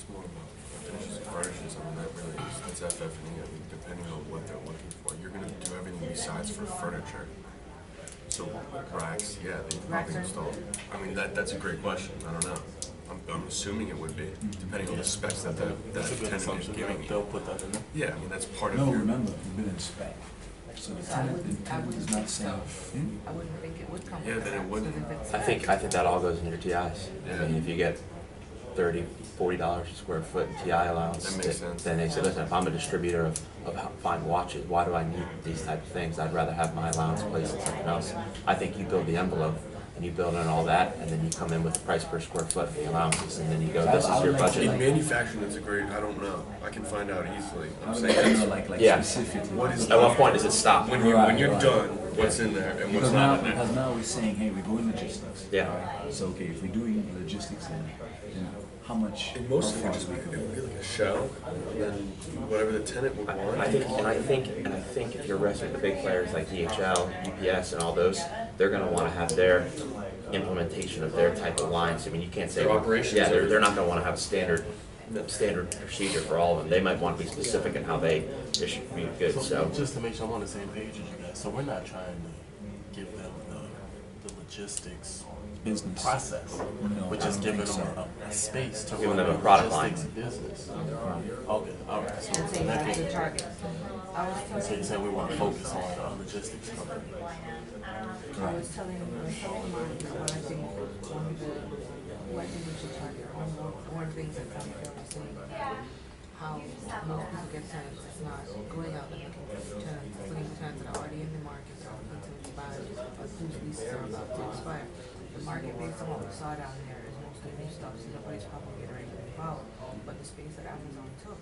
it's more about finishes and furnishings. I mean, that really is, that's FF&E. I mean, depending on what they're looking for, you're going to do everything besides for furniture. So racks, yeah, they probably install. I mean, that's a great question. I don't know. I'm assuming it would be, depending on the specs that the tenant is giving you. They'll put that in there. Yeah, I mean, that's part of No, your... remember, you've been in spec. So the tenant is not saying, I wouldn't think it would come. Yeah, then it wouldn't. Because I think that all goes in your TIs. Yeah. I mean, if you get $30, $40 a square foot in TI allowance, That makes sense. then they say, listen, if I'm a distributor of fine watches, why do I need these type of things? I'd rather have my allowance placed in something else. I think you build the envelope and you build in all that, and then you come in with the price per square foot for the allowances, and then you go, this is your In budget. manufacturing, it's a great, I don't know. I can find out easily. I'm saying like Yeah. specifically. What is- At what point does it stop? when you're done, what's in there and what's Because not in there. because now we're saying, hey, we're doing logistics. Yeah. Right? So okay, if we're doing logistics, then how much? And most of how it far just we it go? would be like a shell, and then whatever the tenant would want. I think if you're wrestling with the big players like DHL, UPS, and all those, they're going to want to have their implementation of their type of lines. I mean, you can't say Their operations, Yeah, they're everything. not going to want to have a standard procedure for all of them. They might want to be specific in how they issue goods. So Just to make sure I'm on the same page as you guys, so we're not trying to give them the logistics Business. process. No, We're I just don't giving think them a space to Giving run them a their product line. logistics business. Okay, all right. So And in say that that's case, the target. I was so you're telling, saying we want to focus on logistics company. I was telling mine that what I think we should target. One of the things that some people are saying how most people get tenants is not going out and looking for tenants, looking for tenants that are already in the market or looking to expire or whose leases are about to expire. The market based on what we saw down there is mostly new stuff, so nobody's probably getting ready to move out. But the space that Amazon took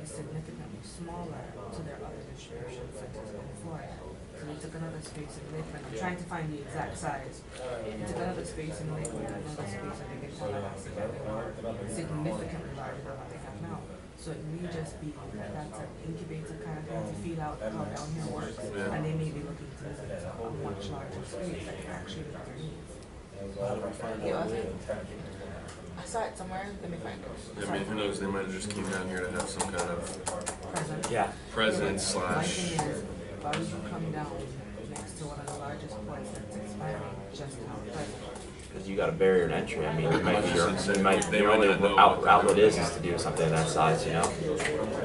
is significantly smaller to their other distribution centers in Florida. So they took another space in Lakeland. I'm trying to find the exact size. They took another space in Lakeland, another space I think in Tallahassee, that they were significantly larger than what they have now. So it may just be that that's an incubator kind of thing to feel out how down here works. And they may be looking to a much larger space that can actually meet their needs. How do we find Yeah, out? I saw it somewhere. Let me find it. I mean, who knows? They might have just came down here to have some kind of Present. yeah, present My slash. thing is, why would you come down next to one of the largest points that's expiring just now present? because you got a barrier to entry. I mean, it might be your They your might only not know what they're outlet doing. is to do something that size. You know.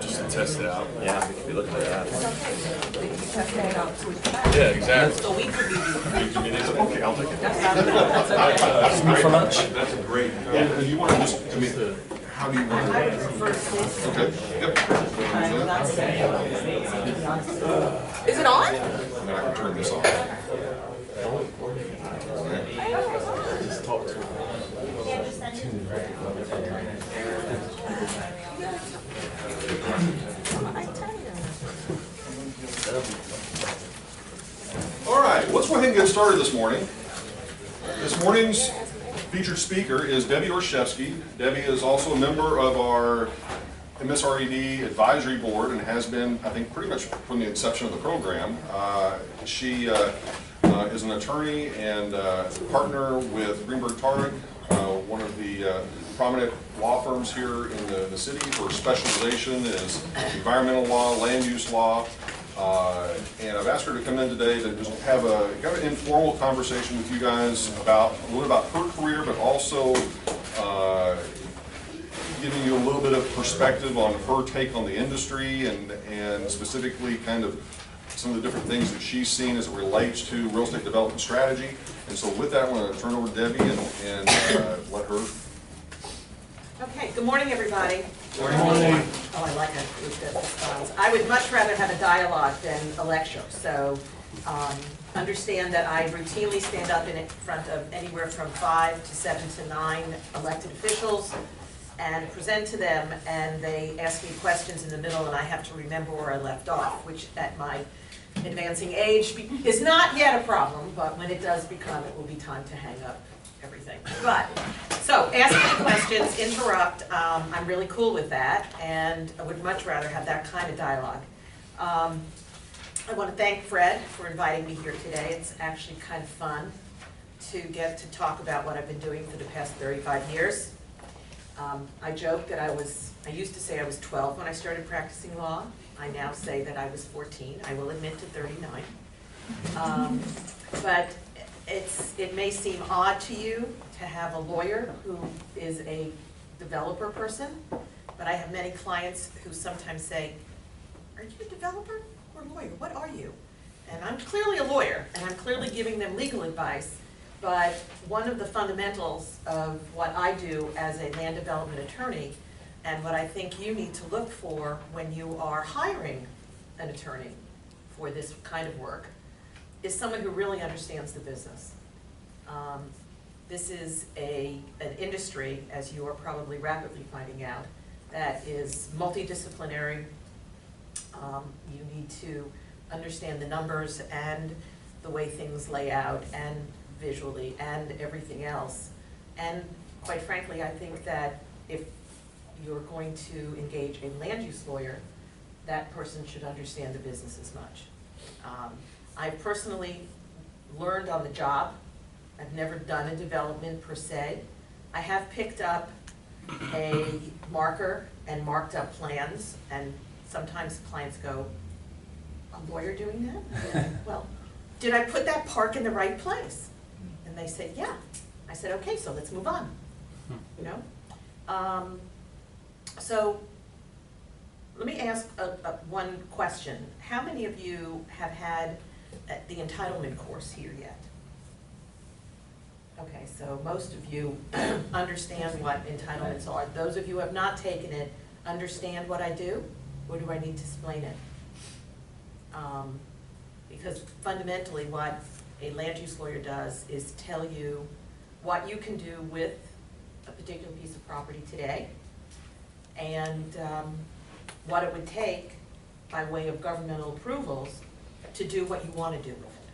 Just to test it out. Yeah, we could be looking at that. It's okay. They can be testing it out to its max. Yeah, exactly. So we could be. Okay, I'll take it. That's okay. For lunch. That's a great, and you want to just, I mean, how do you want I to? would prefer this. Okay, yep. I'm not saying, to be honest. Is it on? And then I can turn this off. Just talk to them. I tell you. All right, let's go ahead and get started this morning. This morning's featured speaker is Debbie Orszewski. Debbie is also a member of our MSRED advisory board and has been, I think, pretty much from the inception of the program. She is an attorney and partner with Greenberg Tarek, one of the prominent law firms here in the city. Her specialization is environmental law, land use law. And I've asked her to come in today to just have a kind of informal conversation with you guys about a little about her career, but also giving you a little bit of perspective on her take on the industry and specifically kind of some of the different things that she's seen as it relates to real estate development strategy. And so with that, I want to turn over to Debbie and let her. Okay, good morning, everybody. Good morning. Oh, I like it. I would much rather have a dialogue than a lecture, so understand that I routinely stand up in front of anywhere from 5 to 7 to 9 elected officials and present to them, and they ask me questions in the middle, and I have to remember where I left off, which at my advancing age is not yet a problem, but when it does become, it will be time to hang up everything. But, so ask me questions, interrupt, I'm really cool with that, and I would much rather have that kind of dialogue. I want to thank Fred for inviting me here today. It's actually kind of fun to get to talk about what I've been doing for the past 35 years. I joke that I used to say I was 12 when I started practicing law. I now say that I was 14. I will admit to 39. But it may seem odd to you to have a lawyer who is a developer person, but I have many clients who sometimes say, "Are you a developer or lawyer? What are you?" And I'm clearly a lawyer, and I'm clearly giving them legal advice, but one of the fundamentals of what I do as a land development attorney, and what I think you need to look for when you are hiring an attorney for this kind of work, is someone who really understands the business. This is an industry, as you are probably rapidly finding out, that is multidisciplinary. You need to understand the numbers and the way things lay out and visually and everything else. And quite frankly, I think that if you're going to engage a land use lawyer, that person should understand the business as much. I've personally learned on the job. I've never done a development per se. I have picked up a marker and marked up plans, and sometimes clients go, "A lawyer doing that?" Well, did I put that park in the right place? And they said, "Yeah." I said, "Okay, so let's move on." You know? So let me ask one question. How many of you have had the entitlement course here yet? Okay, so most of you understand what entitlements are. Those of you who have not taken it, understand what I do? Or do I need to explain it? Because fundamentally what a land use lawyer does is tell you what you can do with a particular piece of property today, and what it would take by way of governmental approvals to do what you want to do with it.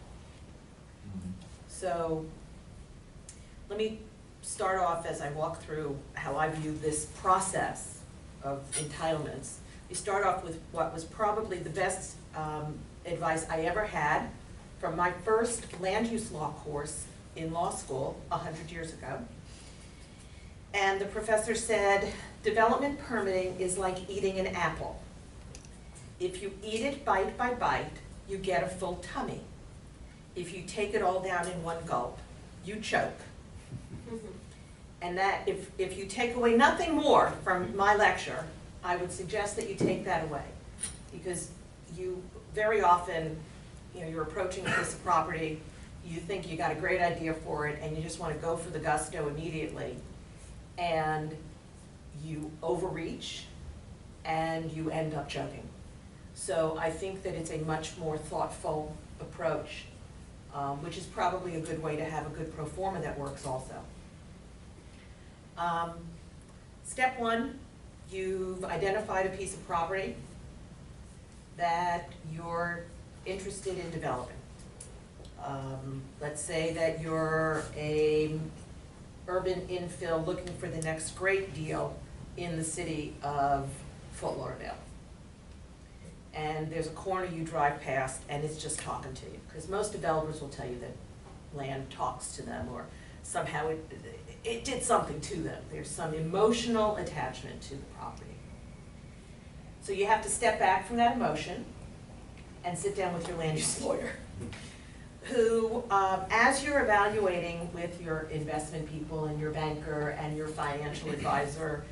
So let me start off as I walk through how I view this process of entitlements. You start off with what was probably the best advice I ever had from my first land use law course in law school 100 years ago. And the professor said, development permitting is like eating an apple. If you eat it bite by bite, you get a full tummy. If you take it all down in one gulp, you choke. And that if you take away nothing more from my lecture, I would suggest that you take that away. Because you very often, you're approaching a piece of property, you think you got a great idea for it, and you just want to go for the gusto immediately. And you overreach, and you end up choking. So I think that it's a much more thoughtful approach, which is probably a good way to have a good pro forma that works also. Step one, you've identified a piece of property that you're interested in developing. Let's say that you're a urban infill looking for the next great deal in the city of Fort Lauderdale. And there's a corner you drive past and it's just talking to you. Because most developers will tell you that land talks to them, or somehow it did something to them. There's some emotional attachment to the property. So you have to step back from that emotion and sit down with your land use lawyer, who, as you're evaluating with your investment people and your banker and your financial advisor,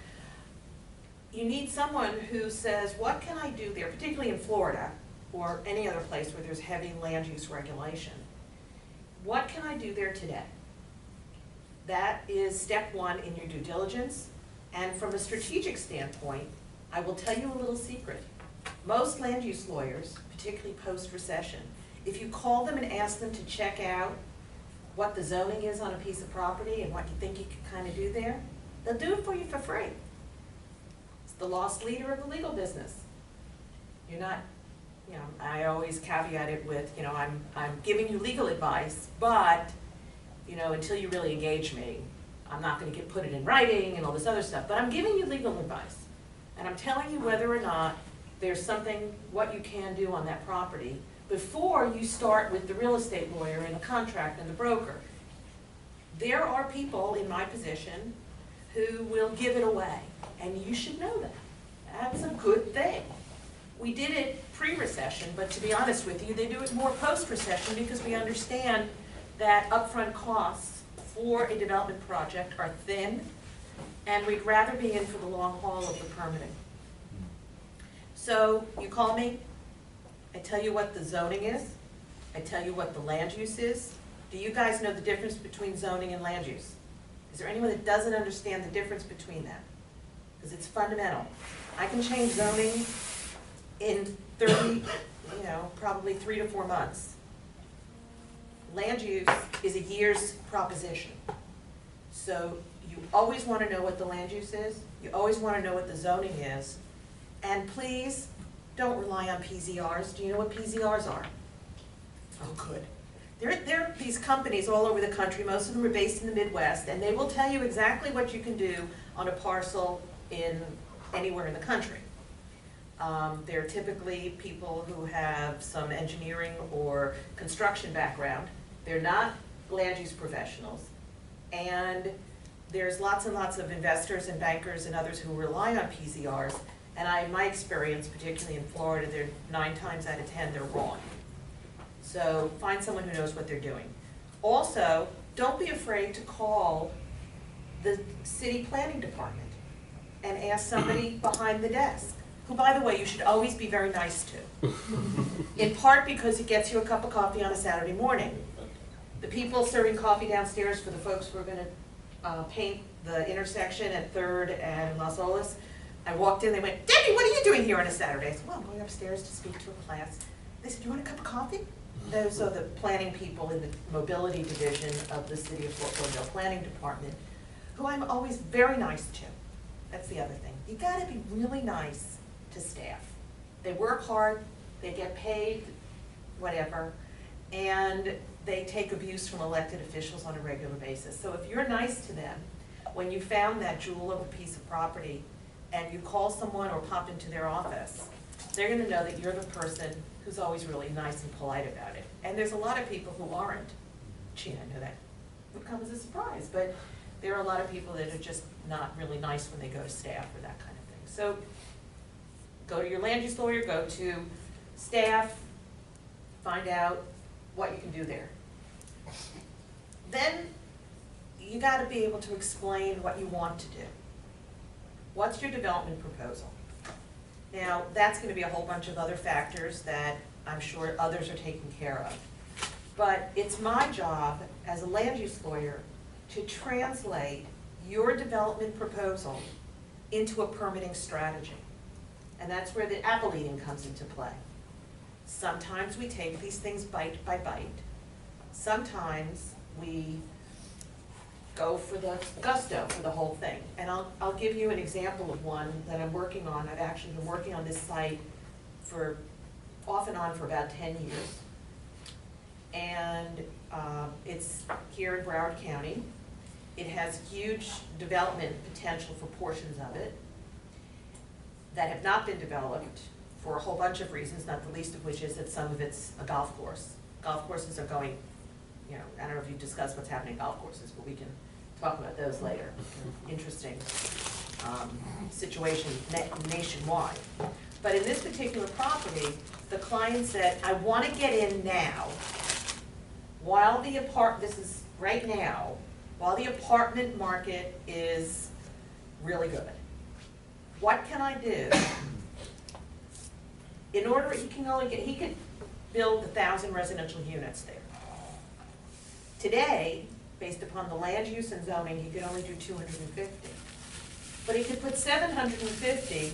you need someone who says, what can I do there, particularly in Florida or any other place where there's heavy land use regulation. What can I do there today? That is step one in your due diligence. And from a strategic standpoint, I will tell you a little secret. Most land use lawyers, particularly post-recession, if you call them and ask them to check out what the zoning is on a piece of property and what you think you can kind of do there, they'll do it for you for free. It's the lost leader of the legal business. You're not, I always caveat it with, I'm giving you legal advice, but, until you really engage me, I'm not going to put it in writing and all this other stuff, but I'm giving you legal advice. And I'm telling you whether or not there's something, what you can do on that property before you start with the real estate lawyer and the contract and the broker. There are people in my position who will give it away, and you should know that. That's a good thing. We did it pre-recession, but to be honest with you, they do it more post-recession because we understand that upfront costs for a development project are thin, and we'd rather be in for the long haul of the permitting. So you call me, I tell you what the zoning is, I tell you what the land use is. Do you guys know the difference between zoning and land use? Is there anyone that doesn't understand the difference between that? Because it's fundamental. I can change zoning in 30, probably 3 to 4 months. Land use is a year's proposition. So you always want to know what the land use is, you always want to know what the zoning is, and please don't rely on PZRs. Do you know what PZRs are? Oh, good. There are these companies all over the country, most of them are based in the Midwest, and they will tell you exactly what you can do on a parcel in anywhere in the country. They're typically people who have some engineering or construction background. They're not land use professionals. And there's lots and lots of investors and bankers and others who rely on PZRs. And in my experience, particularly in Florida, they're 9 times out of 10, they're wrong. So find someone who knows what they're doing. Also, don't be afraid to call the city planning department and ask somebody behind the desk, who, by the way, you should always be very nice to. In part because it gets you a cup of coffee on a Saturday morning. The people serving coffee downstairs for the folks who are going to paint the intersection at 3rd and Las Olas, I walked in, they went, "Debbie, what are you doing here on a Saturday?" I said, "Well, I'm going upstairs to speak to a class." They said, "You want a cup of coffee?" Those are the planning people in the mobility division of the City of Fort Lauderdale Planning Department, who I'm always very nice to. That's the other thing. You gotta be really nice to staff. They work hard, they get paid, whatever, and they take abuse from elected officials on a regular basis. So if you're nice to them, when you found that jewel of a piece of property, and you call someone or pop into their office, they're gonna know that you're the person who's always really nice and polite about it. And there's a lot of people who aren't. Gee, I know that would come as a surprise, but there are a lot of people that are just not really nice when they go to staff or that kind of thing. So go to your land use lawyer, go to staff, find out what you can do there. Then you gotta be able to explain what you want to do. What's your development proposal? Now, that's going to be a whole bunch of other factors that I'm sure others are taking care of. But it's my job as a land use lawyer to translate your development proposal into a permitting strategy. And that's where the apple eating comes into play. Sometimes we take these things bite by bite. Sometimes we go for the gusto for the whole thing. And I'll give you an example of one that I'm working on. I've actually been working on this site for off and on for about 10 years. And it's here in Broward County. It has huge development potential for portions of it that have not been developed for a whole bunch of reasons, not the least of which is that some of it's a golf course. Golf courses are going, I don't know if you've discussed what's happening in golf courses, but we can talk about those later. Interesting situation nationwide. But in this particular property, the client said, "I want to get in now, while the this is right now, while the apartment market is really good. What can I do?" In order, he could build 1,000 residential units there. Today, based upon the land use and zoning, he could only do 250. But he could put 750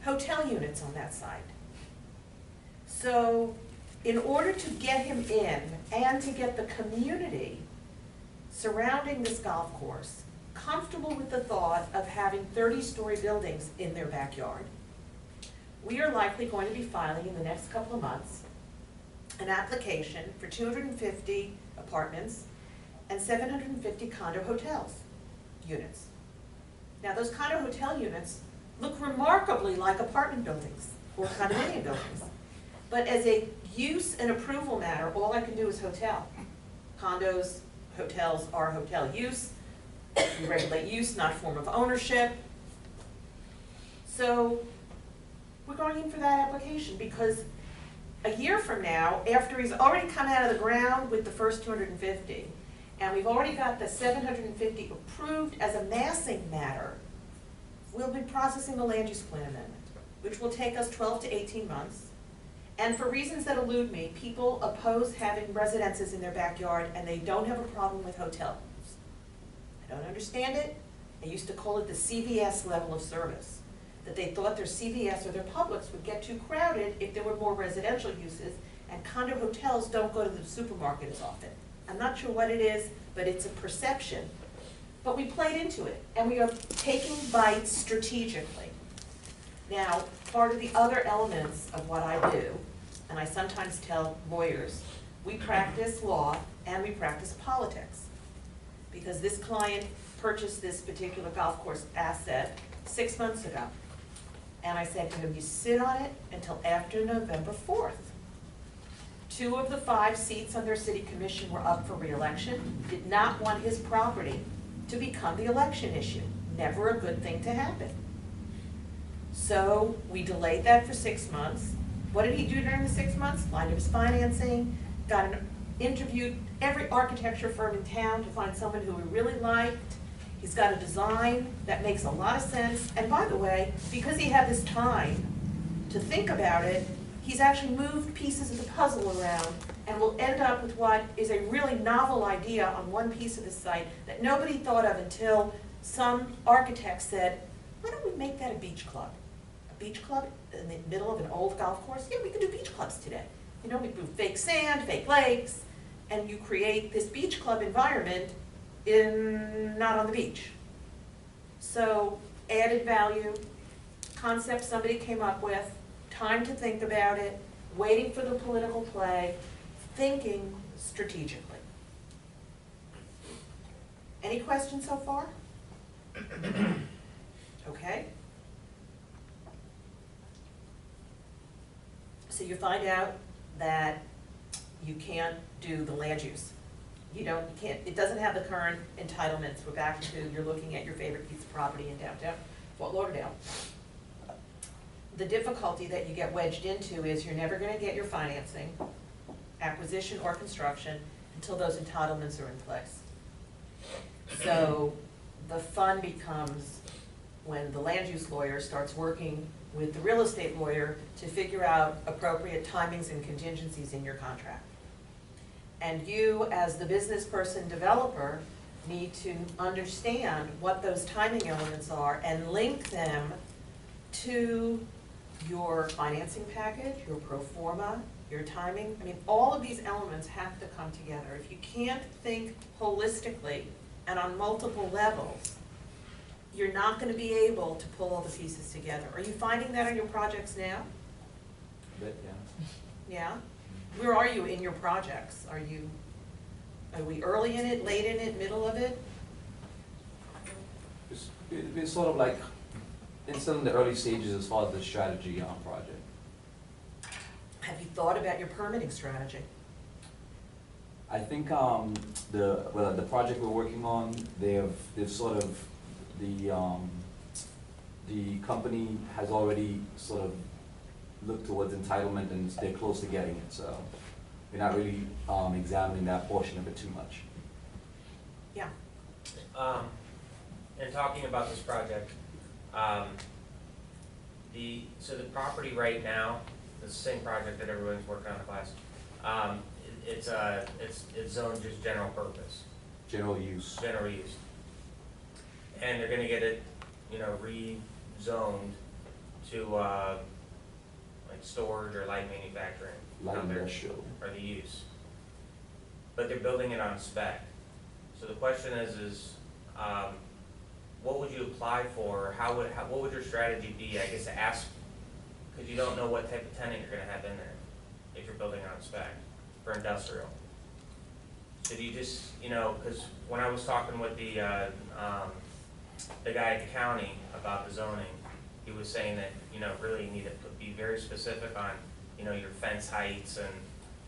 hotel units on that site. So in order to get him in and to get the community surrounding this golf course comfortable with the thought of having 30-story buildings in their backyard, we are likely going to be filing in the next couple of months an application for 250 apartments and 750 condo hotels units. Now those condo hotel units look remarkably like apartment buildings or condominium buildings. But as a use and approval matter, all I can do is hotel. Condos, hotels are hotel use. We regulate use, not form of ownership. So we're going in for that application because a year from now, after he's already come out of the ground with the first 250, and we've already got the 750 approved as a massing matter, we'll be processing the land use plan amendment, which will take us 12 to 18 months. And for reasons that elude me, people oppose having residences in their backyard and they don't have a problem with hotels. I don't understand it. I used to call it the CVS level of service, that they thought their CVS or their Publix would get too crowded if there were more residential uses, and condo hotels don't go to the supermarket as often. I'm not sure what it is, but it's a perception. But we played into it, and we are taking bites strategically. Now, part of the other elements of what I do, and I sometimes tell lawyers, we practice law and we practice politics. Because this client purchased this particular golf course asset 6 months ago. And I said to him, you sit on it until after November 4th. 2 of the 5 seats on their city commission were up for re-election, did not want his property to become the election issue. Never a good thing to happen. So we delayed that for 6 months. What did he do during the 6 months? Lined up his financing, interviewed every architecture firm in town to find someone who he really liked. He's got a design that makes a lot of sense. And by the way, because he had this time to think about it, he's actually moved pieces of the puzzle around and will end up with what is a really novel idea on one piece of the site that nobody thought of until some architect said, why don't we make that a beach club? A beach club in the middle of an old golf course? Yeah, we can do beach clubs today. You know, we do fake sand, fake lakes, and you create this beach club environment not on the beach. So added value, concept somebody came up with, time to think about it, waiting for the political play, thinking strategically. Any questions so far? Okay. So you find out that you can't do the land use. You can't, it doesn't have the current entitlements. We're back to, you're looking at your favorite piece of property in downtown Fort Lauderdale. The difficulty that you get wedged into is you're never gonna get your financing, acquisition or construction, until those entitlements are in place. So the fun becomes when the land use lawyer starts working with the real estate lawyer to figure out appropriate timings and contingencies in your contract. And you, as the business person developer, need to understand what those timing elements are and link them to your financing package, your pro forma, your timing. I mean, all of these elements have to come together. If you can't think holistically and on multiple levels, you're not going to be able to pull all the pieces together. Are you finding that on your projects now? But, yeah. Yeah? Where are you in your projects? Are we early in it, late in it, middle of it? It's sort of like, it's still in the early stages as far as the strategy on project. Have you thought about your permitting strategy? I think the project we're working on, they've sort of, the company has already sort of looked towards entitlement and they're close to getting it, so we're not really examining that portion of it too much. Yeah. And talking about this project, so the property right now, the same project that everyone's working on in class, it's zoned just general purpose. General use. General use. And they're gonna get it, rezoned to, like storage or light manufacturing. Light out there, industrial. or the use. But they're building it on spec. So the question is, what would you apply for? What would your strategy be, I guess, to ask, because you don't know what type of tenant you're gonna have in there if you're building on spec for industrial. So do you just, because when I was talking with the guy at the county about the zoning, he was saying that, really you need to be very specific on, your fence heights and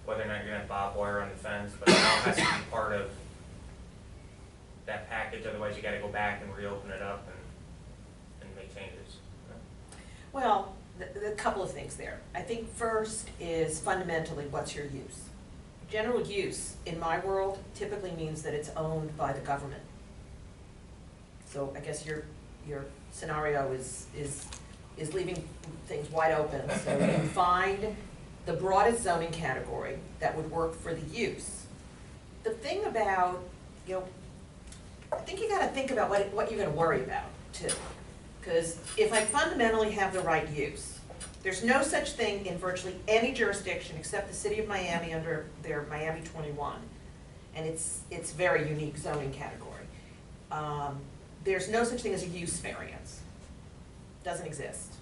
whether or not you're gonna have barbed wire on the fence, but it all has to be part of that package, otherwise you gotta go back and reopen it up and make changes. Well, a couple of things there. I think first is fundamentally, what's your use? General use, in my world, typically means that it's owned by the government. So I guess your scenario is leaving things wide open. So you find the broadest zoning category that would work for the use. The thing about, I think you gotta think about what you're gonna worry about too. Because if I fundamentally have the right use, there's no such thing in virtually any jurisdiction except the city of Miami under their Miami 21. And it's very unique zoning category. There's no such thing as a use variance. Doesn't exist.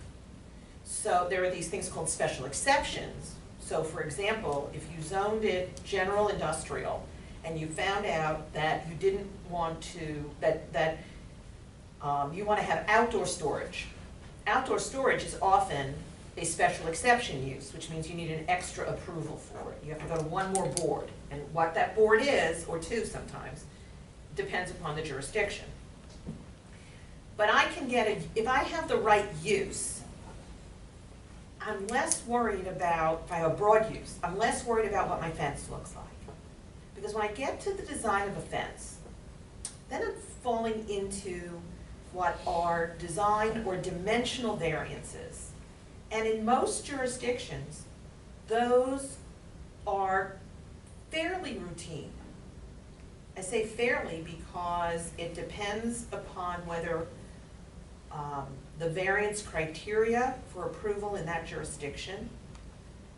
So there are these things called special exceptions. So for example, if you zoned it general industrial and you found out that you didn't want to, you want to have outdoor storage. Outdoor storage is often a special exception use, which means you need an extra approval for it. You have to go to one more board. And what that board is, or two sometimes, depends upon the jurisdiction. But I can get if I have the right use, I'm less worried about, if I have a broad use, I'm less worried about what my fence looks like. Because when I get to the design of a fence, then I'm falling into what are design or dimensional variances. And in most jurisdictions, those are fairly routine. I say fairly because it depends upon whether the variance criteria for approval in that jurisdiction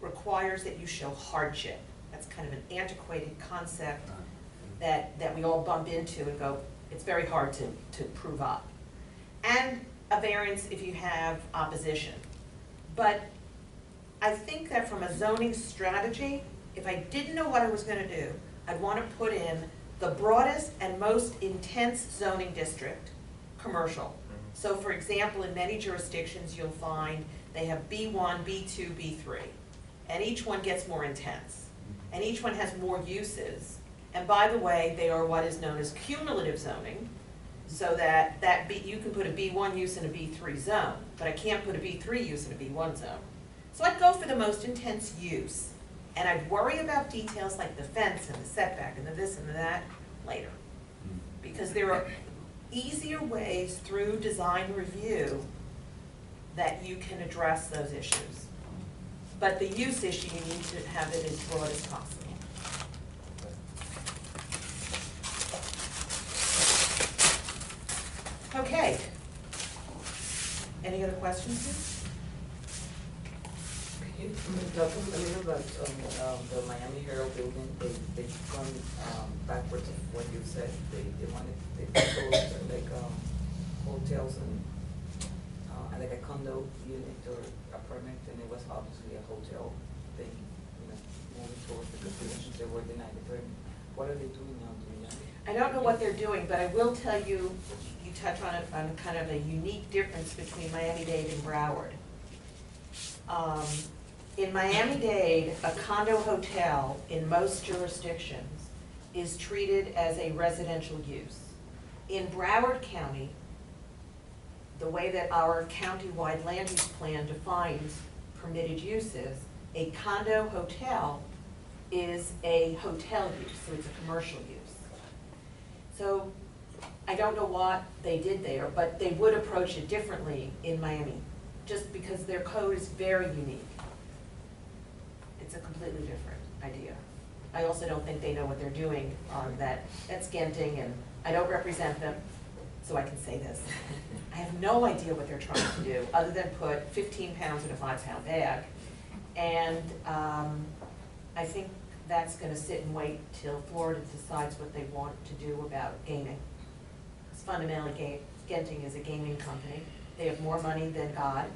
requires that you show hardship. That's kind of an antiquated concept that we all bump into and go, it's very hard to prove up. And a variance if you have opposition. But I think that from a zoning strategy, if I didn't know what I was going to do, I'd want to put in the broadest and most intense zoning district, commercial. So for example, in many jurisdictions you'll find they have B1, B2, B3, and each one gets more intense. And each one has more uses. And by the way, they are what is known as cumulative zoning, so that you can put a B1 use in a B3 zone, but I can't put a B3 use in a B1 zone. So I'd go for the most intense use, and I'd worry about details like the fence and the setback and the this and the that later. Because there are easier ways through design review that you can address those issues. But the use issue, you need to have it as broad as possible. Okay. Any other questions? Can you talk a little about the Miami Herald building? They've gone backwards of what you said. They proposed like hotels and like a condo unit or apartment, and it was obviously a hotel thing, moving towards the conditions they were denied the permit. What are they doing now? I don't know what they're doing, but I will tell you, you touch on kind of a unique difference between Miami-Dade and Broward. In Miami-Dade, a condo hotel in most jurisdictions is treated as a residential use. In Broward County, the way that our county-wide land use plan defines permitted uses, a condo hotel is a hotel use, so it's a commercial use. So I don't know what they did there, but they would approach it differently in Miami, just because their code is very unique. It's a completely different idea. I also don't think they know what they're doing on that. That's Genting, and I don't represent them, so I can say this. I have no idea what they're trying to do, other than put 15 pounds in a 5-pound bag. And I think that's going to sit and wait till Florida decides what they want to do about gaming. Because fundamentally, Genting is a gaming company. They have more money than God,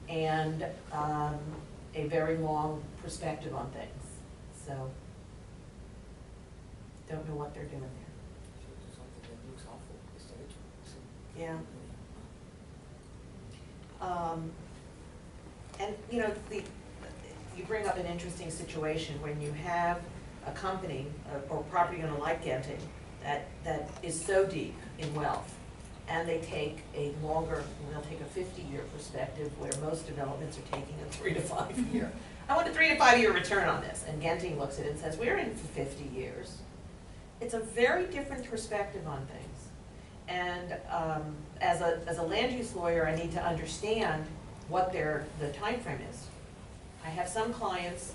and a very long perspective on things. So, don't know what they're doing there. Something that looks awful. Yeah. And you bring up an interesting situation when you have a company or property owner like Genting that is so deep in wealth. And they take they'll take a 50-year perspective where most developments are taking a 3 to 5 year. I want a 3 to 5 year return on this. And Genting looks at it and says, we're in for 50 years. It's a very different perspective on things. And as a land use lawyer, I need to understand what the time frame is. I have some clients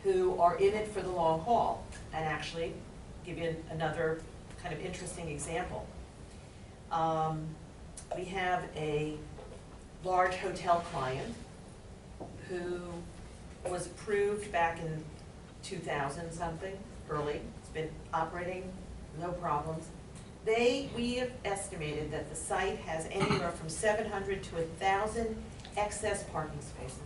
who are in it for the long haul, and actually give you another kind of interesting example. We have a large hotel client who was approved back in 2000 something, early. It's been operating, no problems. We have estimated that the site has anywhere from 700 to 1,000 excess parking spaces.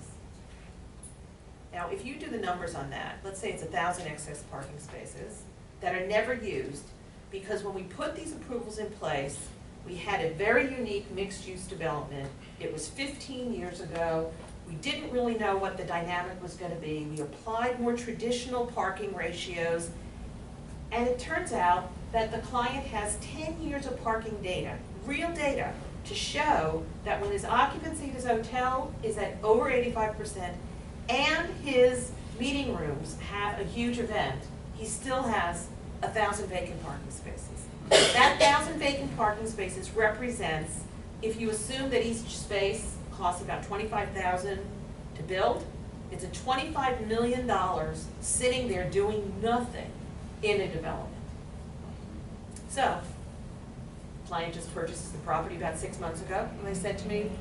Now, if you do the numbers on that, let's say it's 1,000 excess parking spaces that are never used, because when we put these approvals in place, we had a very unique mixed-use development. It was 15 years ago. We didn't really know what the dynamic was going to be. We applied more traditional parking ratios, and it turns out that the client has 10 years of parking data, real data, to show that when his occupancy at his hotel is at over 85% and his meeting rooms have a huge event, he still has 1,000 vacant parking spaces. That 1,000 vacant parking spaces represents, if you assume that each space costs about $25,000 to build, it's a $25 million sitting there doing nothing in a development. So, client just purchased the property about 6 months ago, and they said to me,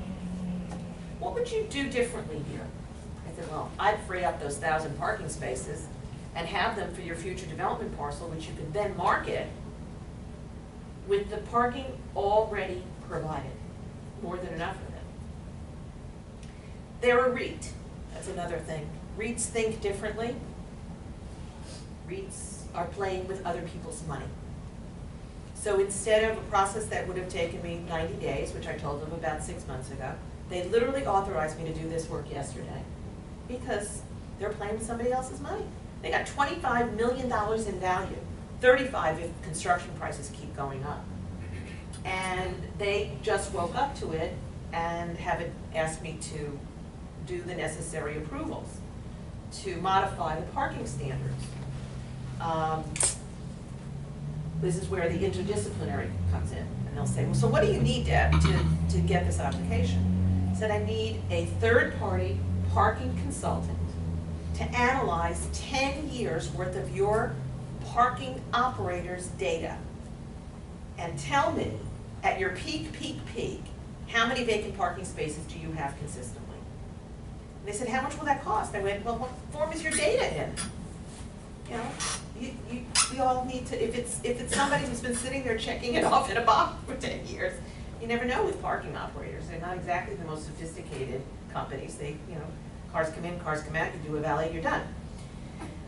what would you do differently here? I said, well, I'd free up those 1,000 parking spaces and have them for your future development parcel, which you could then market with the parking already provided, more than enough of it. They're a REIT, that's another thing. REITs think differently. REITs are playing with other people's money. So instead of a process that would have taken me 90 days, which I told them about 6 months ago, they literally authorized me to do this work yesterday because they're playing with somebody else's money. They got $25 million in value, 35 if construction prices keep going up. And they just woke up to it and have asked me to do the necessary approvals to modify the parking standards. This is where the interdisciplinary comes in. And they'll say, well, so what do you need, Deb, to get this application? I said, I need a third-party parking consultant to analyze 10 years worth of your parking operator's data and tell me at your peak, how many vacant parking spaces do you have consistently? And they said, how much will that cost? I went, well, what form is your data in? You know, we all need to, if it's somebody who's been sitting there checking it off in a box for 10 years, you never know with parking operators. They're not exactly the most sophisticated companies. They, you know, cars come in, cars come out, you do a valet, you're done.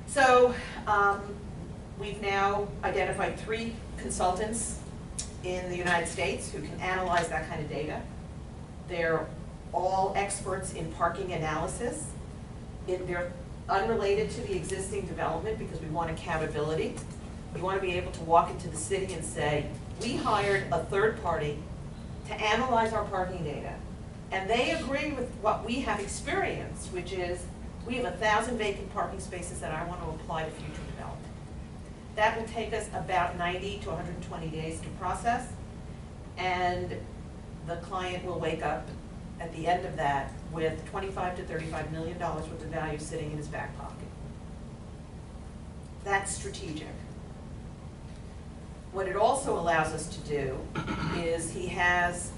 So we've now identified 3 consultants in the United States who can analyze that kind of data. They're all experts in parking analysis. They're unrelated to the existing development because we want accountability. We want to be able to walk into the city and say, we hired a third party to analyze our parking data. And they agree with what we have experienced, which is we have 1,000 vacant parking spaces that I want to apply to future development. That will take us about 90 to 120 days to process. And the client will wake up at the end of that with $25 to $35 million worth of value sitting in his back pocket. That's strategic. What it also allows us to do is he has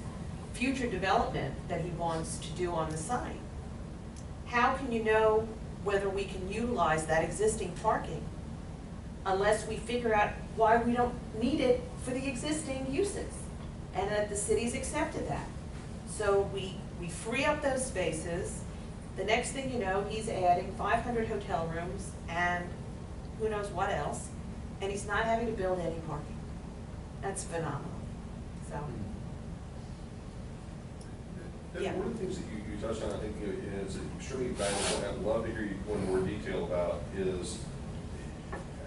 future development that he wants to do on the site. How can you know whether we can utilize that existing parking unless we figure out why we don't need it for the existing uses and that the city's accepted that? So we free up those spaces. The next thing you know, he's adding 500 hotel rooms and who knows what else, and he's not having to build any parking. That's phenomenal. So, yeah. One of the things that you touched on, I think, is extremely valuable, and I'd love to hear you go into more detail about, is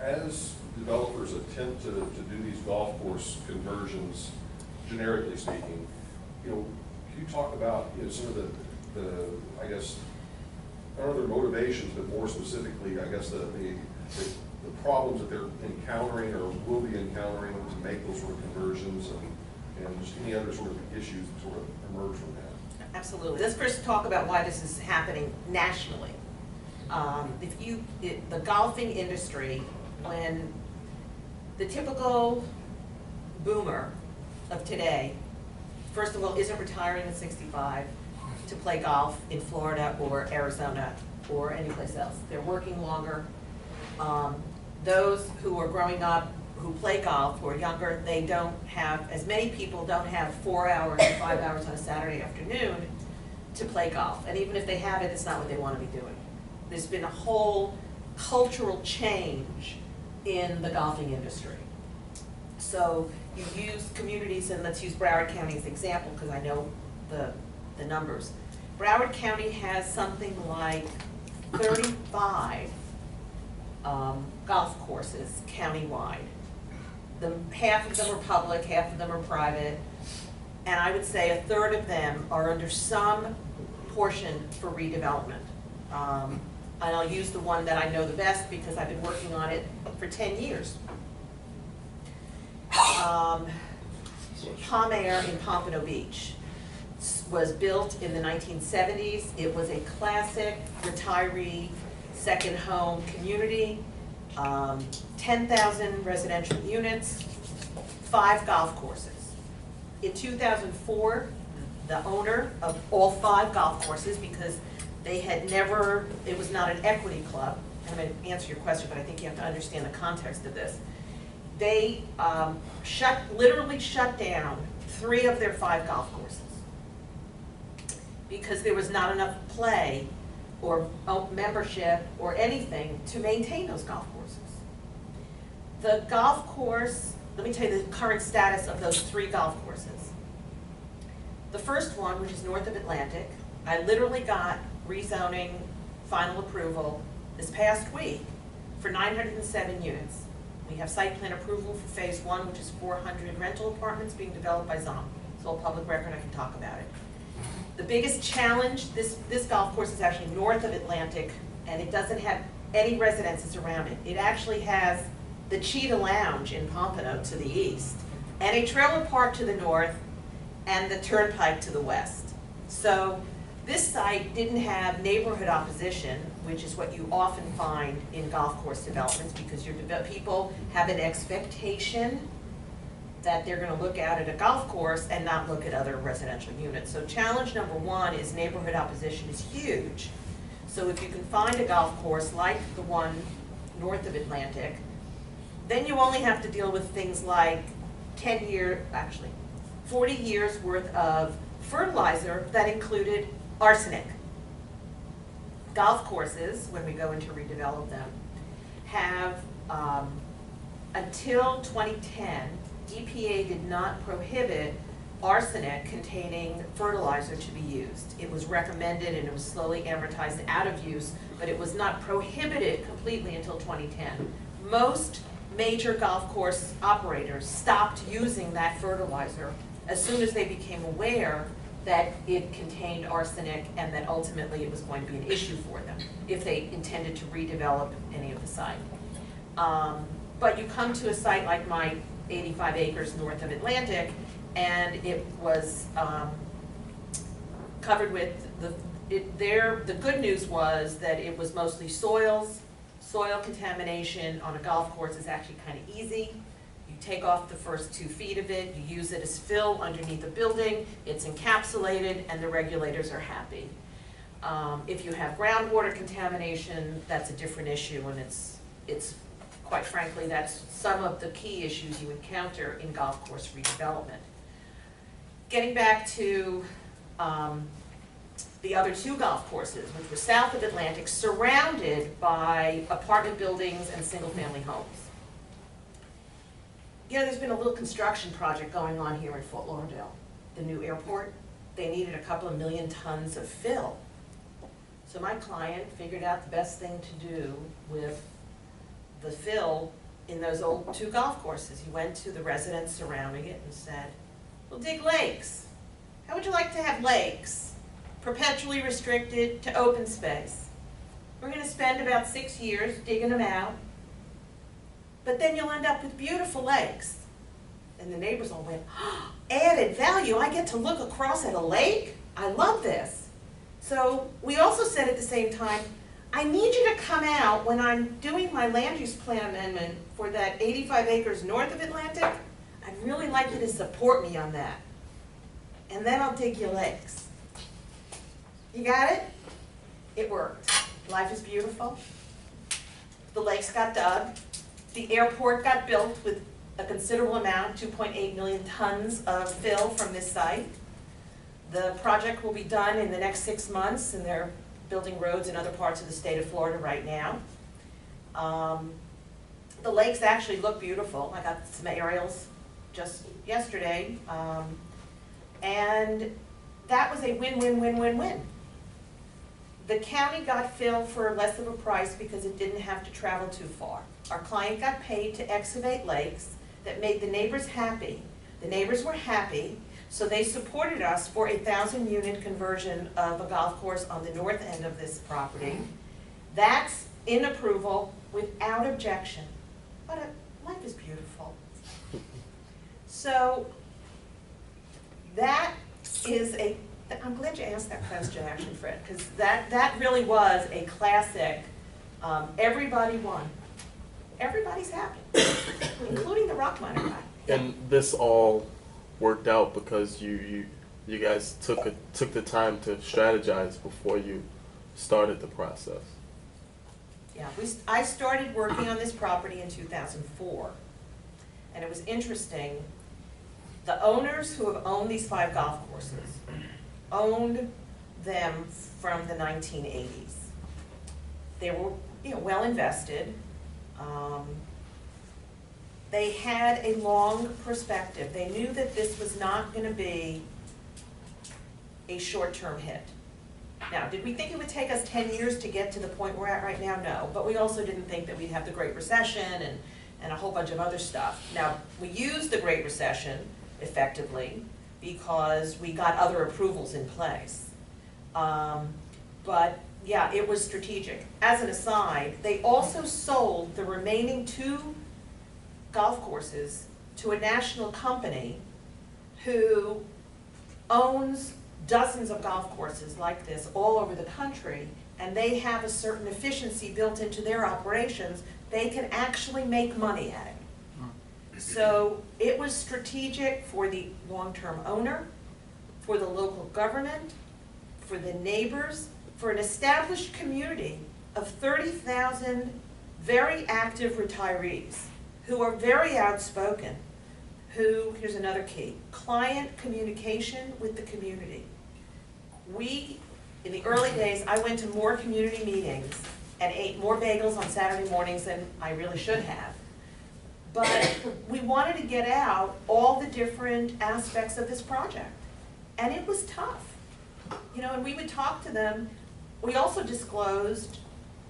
as developers attempt to do these golf course conversions, generically speaking, you know, can you talk about, you know, some of the I guess, I don't know their motivations, but more specifically, I guess, the problems that they're encountering or will be encountering to make those sort of conversions, and just any other sort of issues that sort of emerge from that? Absolutely. Let's first talk about why this is happening nationally. The golfing industry, when the typical boomer of today, first of all, isn't retiring at 65 to play golf in Florida or Arizona or anyplace else. They're working longer. Those who are growing up who play golf, who are younger, they don't have, as many people don't have 4 hours or 5 hours on a Saturday afternoon to play golf. And even if they have it, it's not what they want to be doing. There's been a whole cultural change in the golfing industry. So you use communities, and let's use Broward County as an example because I know the numbers. Broward County has something like 35 golf courses countywide. Half of them are public, half of them are private, and I would say a third of them are under some portion for redevelopment. And I'll use the one that I know the best because I've been working on it for 10 years. Palm Air in Pompano Beach was built in the 1970s. It was a classic retiree second home community, 10,000 residential units, 5 golf courses. In 2004, the owner of all 5 golf courses, because they had never, it was not an equity club. I'm going to answer your question, but I think you have to understand the context of this. They literally shut down 3 of their 5 golf courses because there was not enough play or membership or anything to maintain those golf courses. The golf course, let me tell you the current status of those 3 golf courses. The first one, which is north of Atlantic, I literally got rezoning final approval this past week for 907 units. We have site plan approval for phase 1, which is 400 rental apartments being developed by ZOM. It's all public record, I can talk about it. The biggest challenge, this golf course is actually north of Atlantic, and it doesn't have any residences around it. It actually has the Cheetah Lounge in Pompano to the east, and a trailer park to the north, and the turnpike to the west. So this site didn't have neighborhood opposition, which is what you often find in golf course developments, because people have an expectation that they're going to look out at a golf course and not look at other residential units. So challenge number 1 is neighborhood opposition is huge. So if you can find a golf course like the one north of Atlantic, then you only have to deal with things like 40 years worth of fertilizer that included arsenic. Golf courses, when we go in to redevelop them, have until 2010, EPA did not prohibit arsenic containing fertilizer to be used. It was recommended and it was slowly amortized out of use, but it was not prohibited completely until 2010. Most major golf course operators stopped using that fertilizer as soon as they became aware that it contained arsenic and that ultimately it was going to be an issue for them if they intended to redevelop any of the site. But you come to a site like my 85 acres north of Atlantic, and it was covered with the good news was that it was mostly soil contamination on a golf course is actually kind of easy. You take off the first 2 feet of it, you use it as fill underneath the building, it's encapsulated, and the regulators are happy. If you have groundwater contamination, that's a different issue, and it's quite frankly, that's some of the key issues you encounter in golf course redevelopment. Getting back to the other 2 golf courses, which were south of Atlantic, surrounded by apartment buildings and single-family homes. You know, there's been a little construction project going on here in Fort Lauderdale, the new airport. They needed a couple of million tons of fill. So my client figured out the best thing to do with the fill in those old 2 golf courses. He went to the residents surrounding it and said, we'll dig lakes. How would you like to have lakes perpetually restricted to open space? We're going to spend about 6 years digging them out, but then you'll end up with beautiful lakes. And the neighbors all went, oh, added value, I get to look across at a lake? I love this. So we also said at the same time, I need you to come out when I'm doing my land use plan amendment for that 85 acres north of Atlantic. I'd really like you to support me on that. And then I'll dig your lakes. You got it? It worked. Life is beautiful. The lakes got dug. The airport got built with a considerable amount, 2.8 million tons of fill from this site. The project will be done in the next 6 months, and they're building roads in other parts of the state of Florida right now. The lakes actually look beautiful. I got some aerials just yesterday. And that was a win-win-win-win-win. The county got fill for less of a price because it didn't have to travel too far. Our client got paid to excavate lakes that made the neighbors happy. The neighbors were happy, so they supported us for a 1,000-unit conversion of a golf course on the north end of this property. That's in approval without objection. But life is beautiful. So that is I'm glad you asked that question actually, Fred, because that really was a classic. Everybody won. Everybody's happy, including the rock miner guy. And this all worked out because you guys took the time to strategize before you started the process. Yeah, I started working on this property in 2004, and it was interesting. The owners who have owned these 5 golf courses owned them from the 1980s. They were, well invested. They had a long perspective. They knew that this was not going to be a short-term hit. Now, did we think it would take us 10 years to get to the point we're at right now? No, but we also didn't think that we'd have the Great Recession and a whole bunch of other stuff. Now, we used the Great Recession effectively because we got other approvals in place. But yeah, it was strategic. As an aside, they also sold the remaining 2 golf courses to a national company who owns dozens of golf courses like this all over the country, and they have a certain efficiency built into their operations. They can actually make money at it. So it was strategic for the long-term owner, for the local government, for the neighbors, for an established community of 30,000 very active retirees who are very outspoken, who, here's another key, client communication with the community. In the early days, I went to more community meetings and ate more bagels on Saturday mornings than I really should have. But we wanted to get out all the different aspects of this project. And it was tough. And we would talk to them. We also disclosed,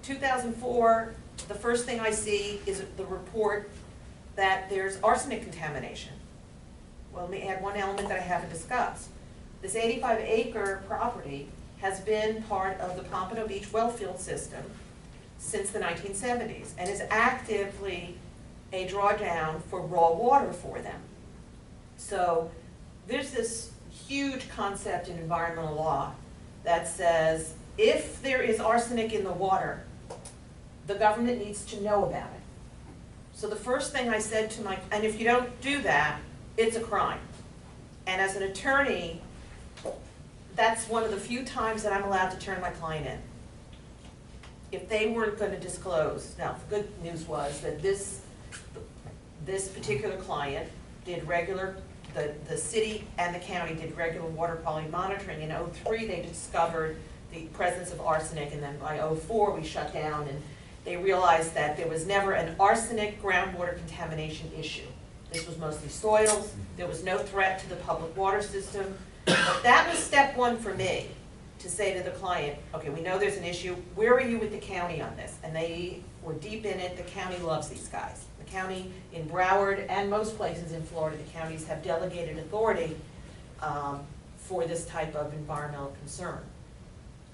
2004, the first thing I see is the report that there's arsenic contamination. Well, let me add one element that I haven't discussed. This 85-acre property has been part of the Pompano Beach well field system since the 1970s and is actively a drawdown for raw water for them. So there's this huge concept in environmental law that says if there is arsenic in the water, the government needs to know about it. So the first thing I said to and if you don't do that, it's a crime. And as an attorney, that's one of the few times that I'm allowed to turn my client in. If they weren't going to disclose, now the good news was that this particular client did the city and the county did regular water quality monitoring. In 2003, they discovered the presence of arsenic, and then by 2004, we shut down, and they realized that there was never an arsenic groundwater contamination issue. This was mostly soils. There was no threat to the public water system. But that was step 1 for me, to say to the client, okay, we know there's an issue. Where are you with the county on this? And they were deep in it. The county loves these guys. The county in Broward and most places in Florida, the counties have delegated authority for this type of environmental concern.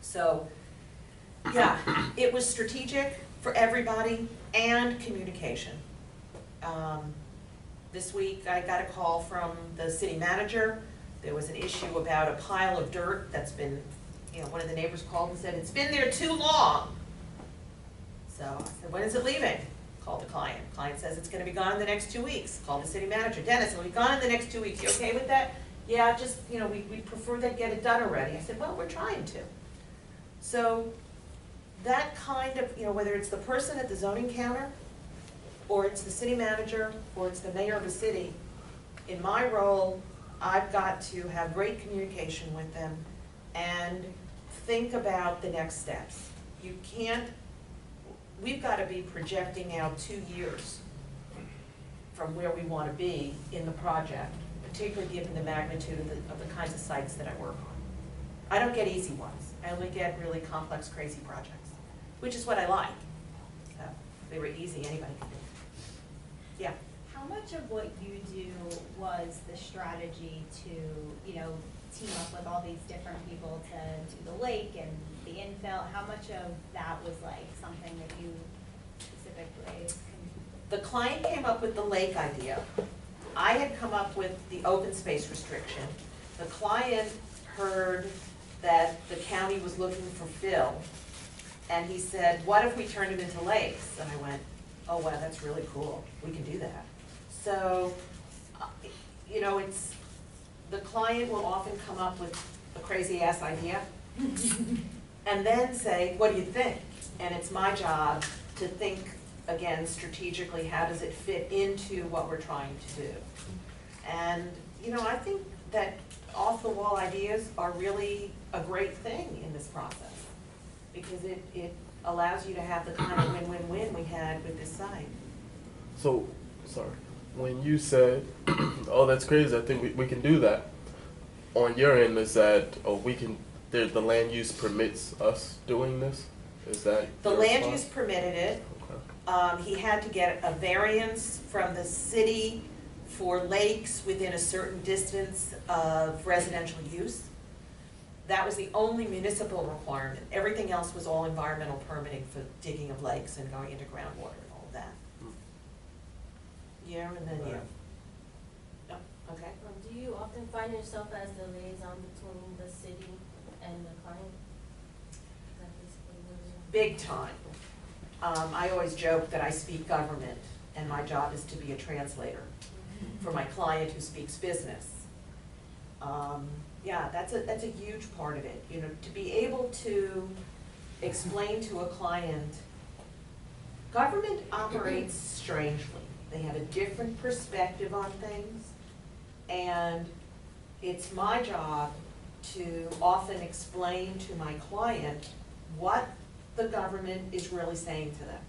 So, yeah, it was strategic for everybody and communication. This week I got a call from the city manager. There was an issue about a pile of dirt that's been, one of the neighbors called and said, it's been there too long. So I said, when is it leaving? Called the client. Client says it's gonna be gone in the next 2 weeks. Called the city manager. Dennis, it'll be gone in the next 2 weeks. You okay with that? Yeah, just, we prefer that get it done already. I said, well, we're trying to. So that kind of, whether it's the person at the zoning counter, or it's the city manager, or it's the mayor of a city, in my role, I've got to have great communication with them and think about the next steps. You can't, we've got to be projecting out 2 years from where we want to be in the project, particularly given the magnitude of the kinds of sites that I work on. I don't get easy ones. I only get really complex, crazy projects, which is what I like. So if they were easy, anybody could do it. Yeah. How much of what you do was the strategy to, team up with all these different people to do the lake and the infill? How much of that was like something that you specifically? The client came up with the lake idea. I had come up with the open space restriction. The client heard that the county was looking for fill, and he said, what if we turned it into lakes? And I went, oh wow, that's really cool. We can do that. So, it's, the client will often come up with a crazy ass idea and then say, what do you think? And it's my job to think, again, strategically, how does it fit into what we're trying to do? And, I think that off-the-wall ideas are really a great thing in this process, because it allows you to have the kind of win-win-win we had with this site. So, sorry, when you said, oh, that's crazy, I think we can do that. On your end, is that, the land use permits us doing this? Is that The your land response? use permitted it. Okay. He had to get a variance from the city for lakes within a certain distance of residential use. That was the only municipal requirement. Everything else was all environmental permitting for digging of lakes and going into groundwater and all of that. Yeah, and then, yeah. Oh, okay. Do you often find yourself as the liaison between the city and the client? Is that basically what it is? Big time. I always joke that I speak government, and my job is to be a translator for my client who speaks business. Yeah, that's a huge part of it. To be able to explain to a client, government operates strangely. They have a different perspective on things, and it's my job to often explain to my client what the government is really saying to them.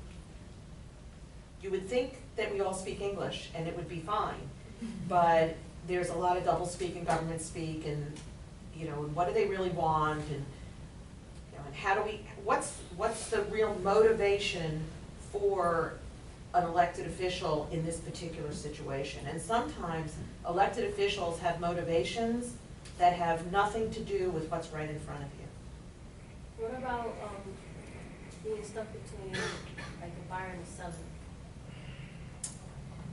You would think that we all speak English and it would be fine, but there's a lot of double speak and government speak, and and what do they really want, and and how do we, what's the real motivation for an elected official in this particular situation? And sometimes elected officials have motivations that have nothing to do with what's right in front of you. What about being stuck between like a buyer and a seller?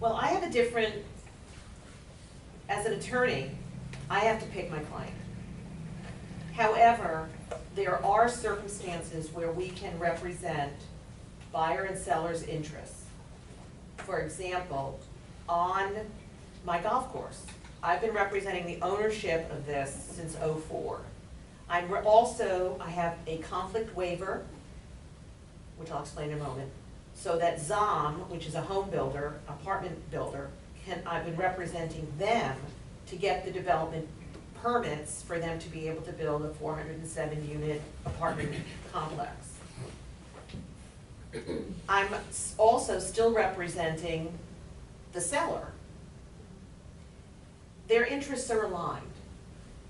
Well, I have a different, as an attorney, I have to pick my client. However, there are circumstances where we can represent buyer and seller's interests. For example, on my golf course, I've been representing the ownership of this since '04. I have a conflict waiver, which I'll explain in a moment, so that ZOM, which is a home builder, apartment builder, I've been representing them to get the development permits for them to be able to build a 407-unit apartment complex. I'm also still representing the seller. Their interests are aligned.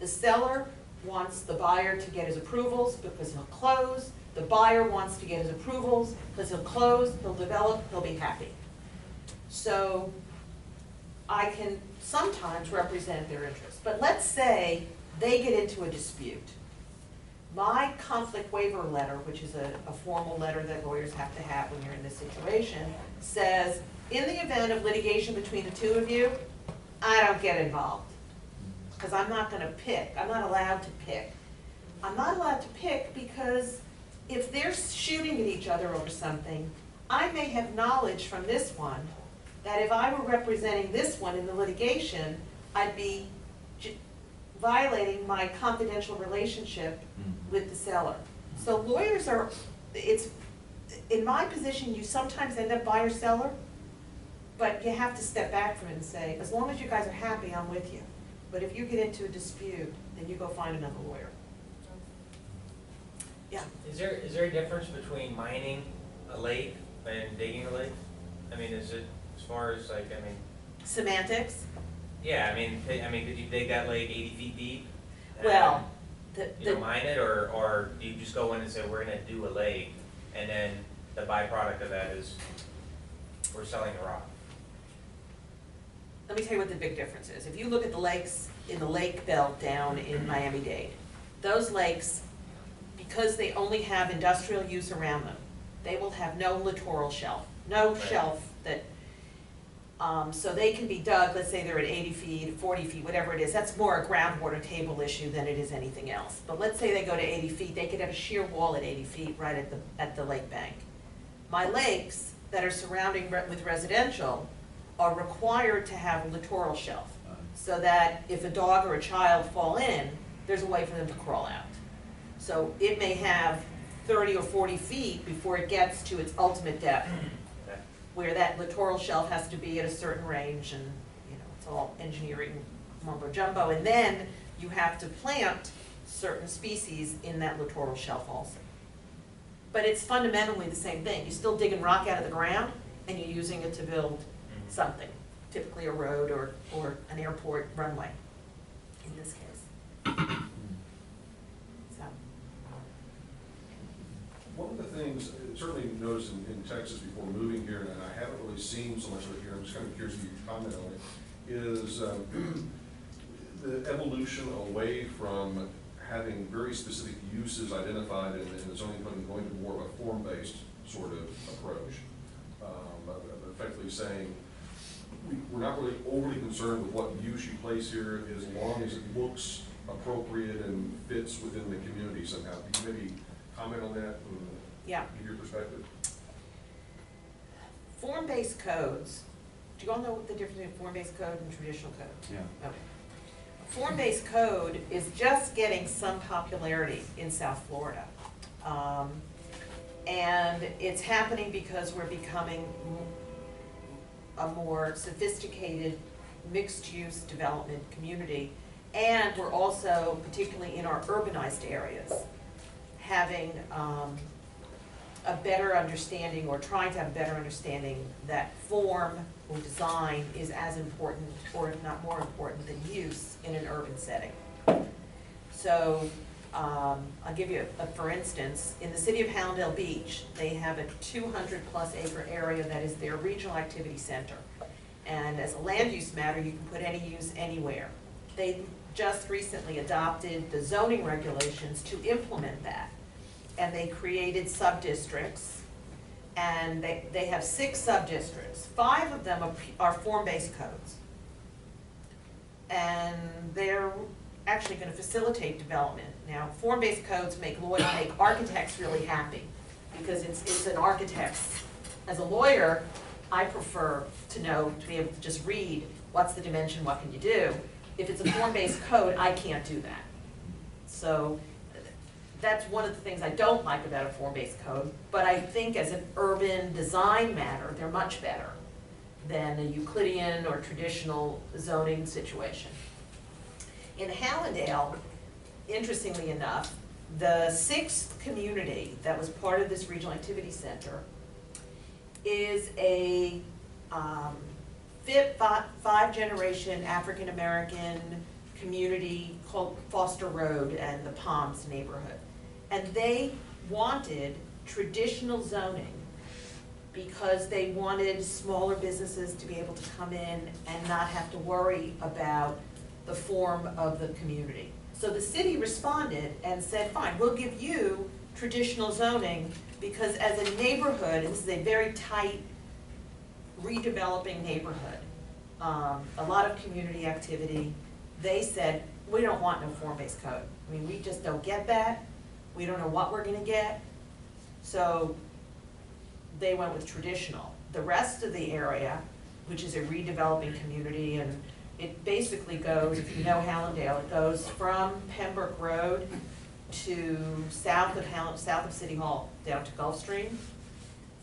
The seller wants the buyer to get his approvals because he'll close. The buyer wants to get his approvals because he'll close, he'll develop, he'll be happy. So I can sometimes represent their interests. But let's say they get into a dispute. My conflict waiver letter, which is a formal letter that lawyers have to have when you're in this situation, says, in the event of litigation between the two of you, I don't get involved. Because I'm not gonna pick, I'm not allowed to pick. I'm not allowed to pick because if they're shooting at each other over something, I may have knowledge from this one that if I were representing this one in the litigation, I'd be violating my confidential relationship with the seller. So lawyers are, it's, in my position, you sometimes end up buyer seller, but you have to step back from it and say, as long as you guys are happy, I'm with you. But if you get into a dispute, then you go find another lawyer. Yeah. Is there a difference between mining a lake and digging a lake? I mean, is it, as far as like, I mean. Semantics? Yeah, I mean, could you dig that lake 80 feet deep? Well, You know, mine it, or do you just go in and say, we're gonna do a lake, and then the byproduct of that is, we're selling the rock? Let me tell you what the big difference is. If you look at the lakes in the lake belt down in Miami-Dade, those lakes, because they only have industrial use around them, they will have no littoral shelf, no Right. shelf that, so they can be dug, let's say they're at 80 feet, 40 feet, whatever it is. That's more a groundwater table issue than it is anything else. But let's say they go to 80 feet, they could have a sheer wall at 80 feet right at the lake bank. My lakes that are surrounding with residential are required to have a littoral shelf, so that if a dog or a child fall in, there's a way for them to crawl out. So it may have 30 or 40 feet before it gets to its ultimate depth, Okay. where that littoral shelf has to be at a certain range, and it's all engineering mumbo jumbo. And then you have to plant certain species in that littoral shelf also. But it's fundamentally the same thing. You're still digging rock out of the ground, and you're using it to build something, typically a road or an airport runway, in this case. So. One of the things, certainly noticed in Texas before moving here, and I haven't really seen so much of it here, I'm just kind of curious if you could comment on it, is the evolution away from having very specific uses identified in the zoning code and going to more of a form-based sort of approach. Effectively saying, we're not really overly concerned with what use you place here as long as it looks appropriate and fits within the community somehow. Can you maybe comment on that and Yeah. give your perspective? Form-based codes, do you all know the difference between form-based code and traditional code? Yeah. Okay. Form-based code is just getting some popularity in South Florida. And it's happening because we're becoming a more sophisticated mixed-use development community. And we're also, particularly in our urbanized areas, having a better understanding, or trying to have a better understanding, that form or design is as important, or if not more important, than use in an urban setting. So I'll give you for instance, in the city of Hallandale Beach, they have a 200+ acre area that is their regional activity center. And as a land use matter, you can put any use anywhere. They just recently adopted the zoning regulations to implement that. And they created sub-districts, and they have 6 sub-districts. 5 of them are form-based codes. And they're actually going to facilitate development. Now, form-based codes make architects really happy, because it's an architect's. As a lawyer, I prefer to be able to just read, what's the dimension, what can you do? If it's a form-based code, I can't do that. So that's one of the things I don't like about a form-based code, but I think as an urban design matter, they're much better than a Euclidean or traditional zoning situation. In Hallandale, interestingly enough, the 6th community that was part of this regional activity center is a 5-generation African-American community called Foster Road and the Palms neighborhood. And they wanted traditional zoning because they wanted smaller businesses to be able to come in and not have to worry about the form of the community. So the city responded and said, fine, we'll give you traditional zoning, because as a neighborhood, and this is a very tight, redeveloping neighborhood, a lot of community activity, they said, we don't want no form-based code. I mean, we just don't get that. We don't know what we're gonna get. So they went with traditional. The rest of the area, which is a redeveloping community, and it basically goes, if you know Hallandale, it goes from Pembroke Road to south of City Hall, down to Gulfstream,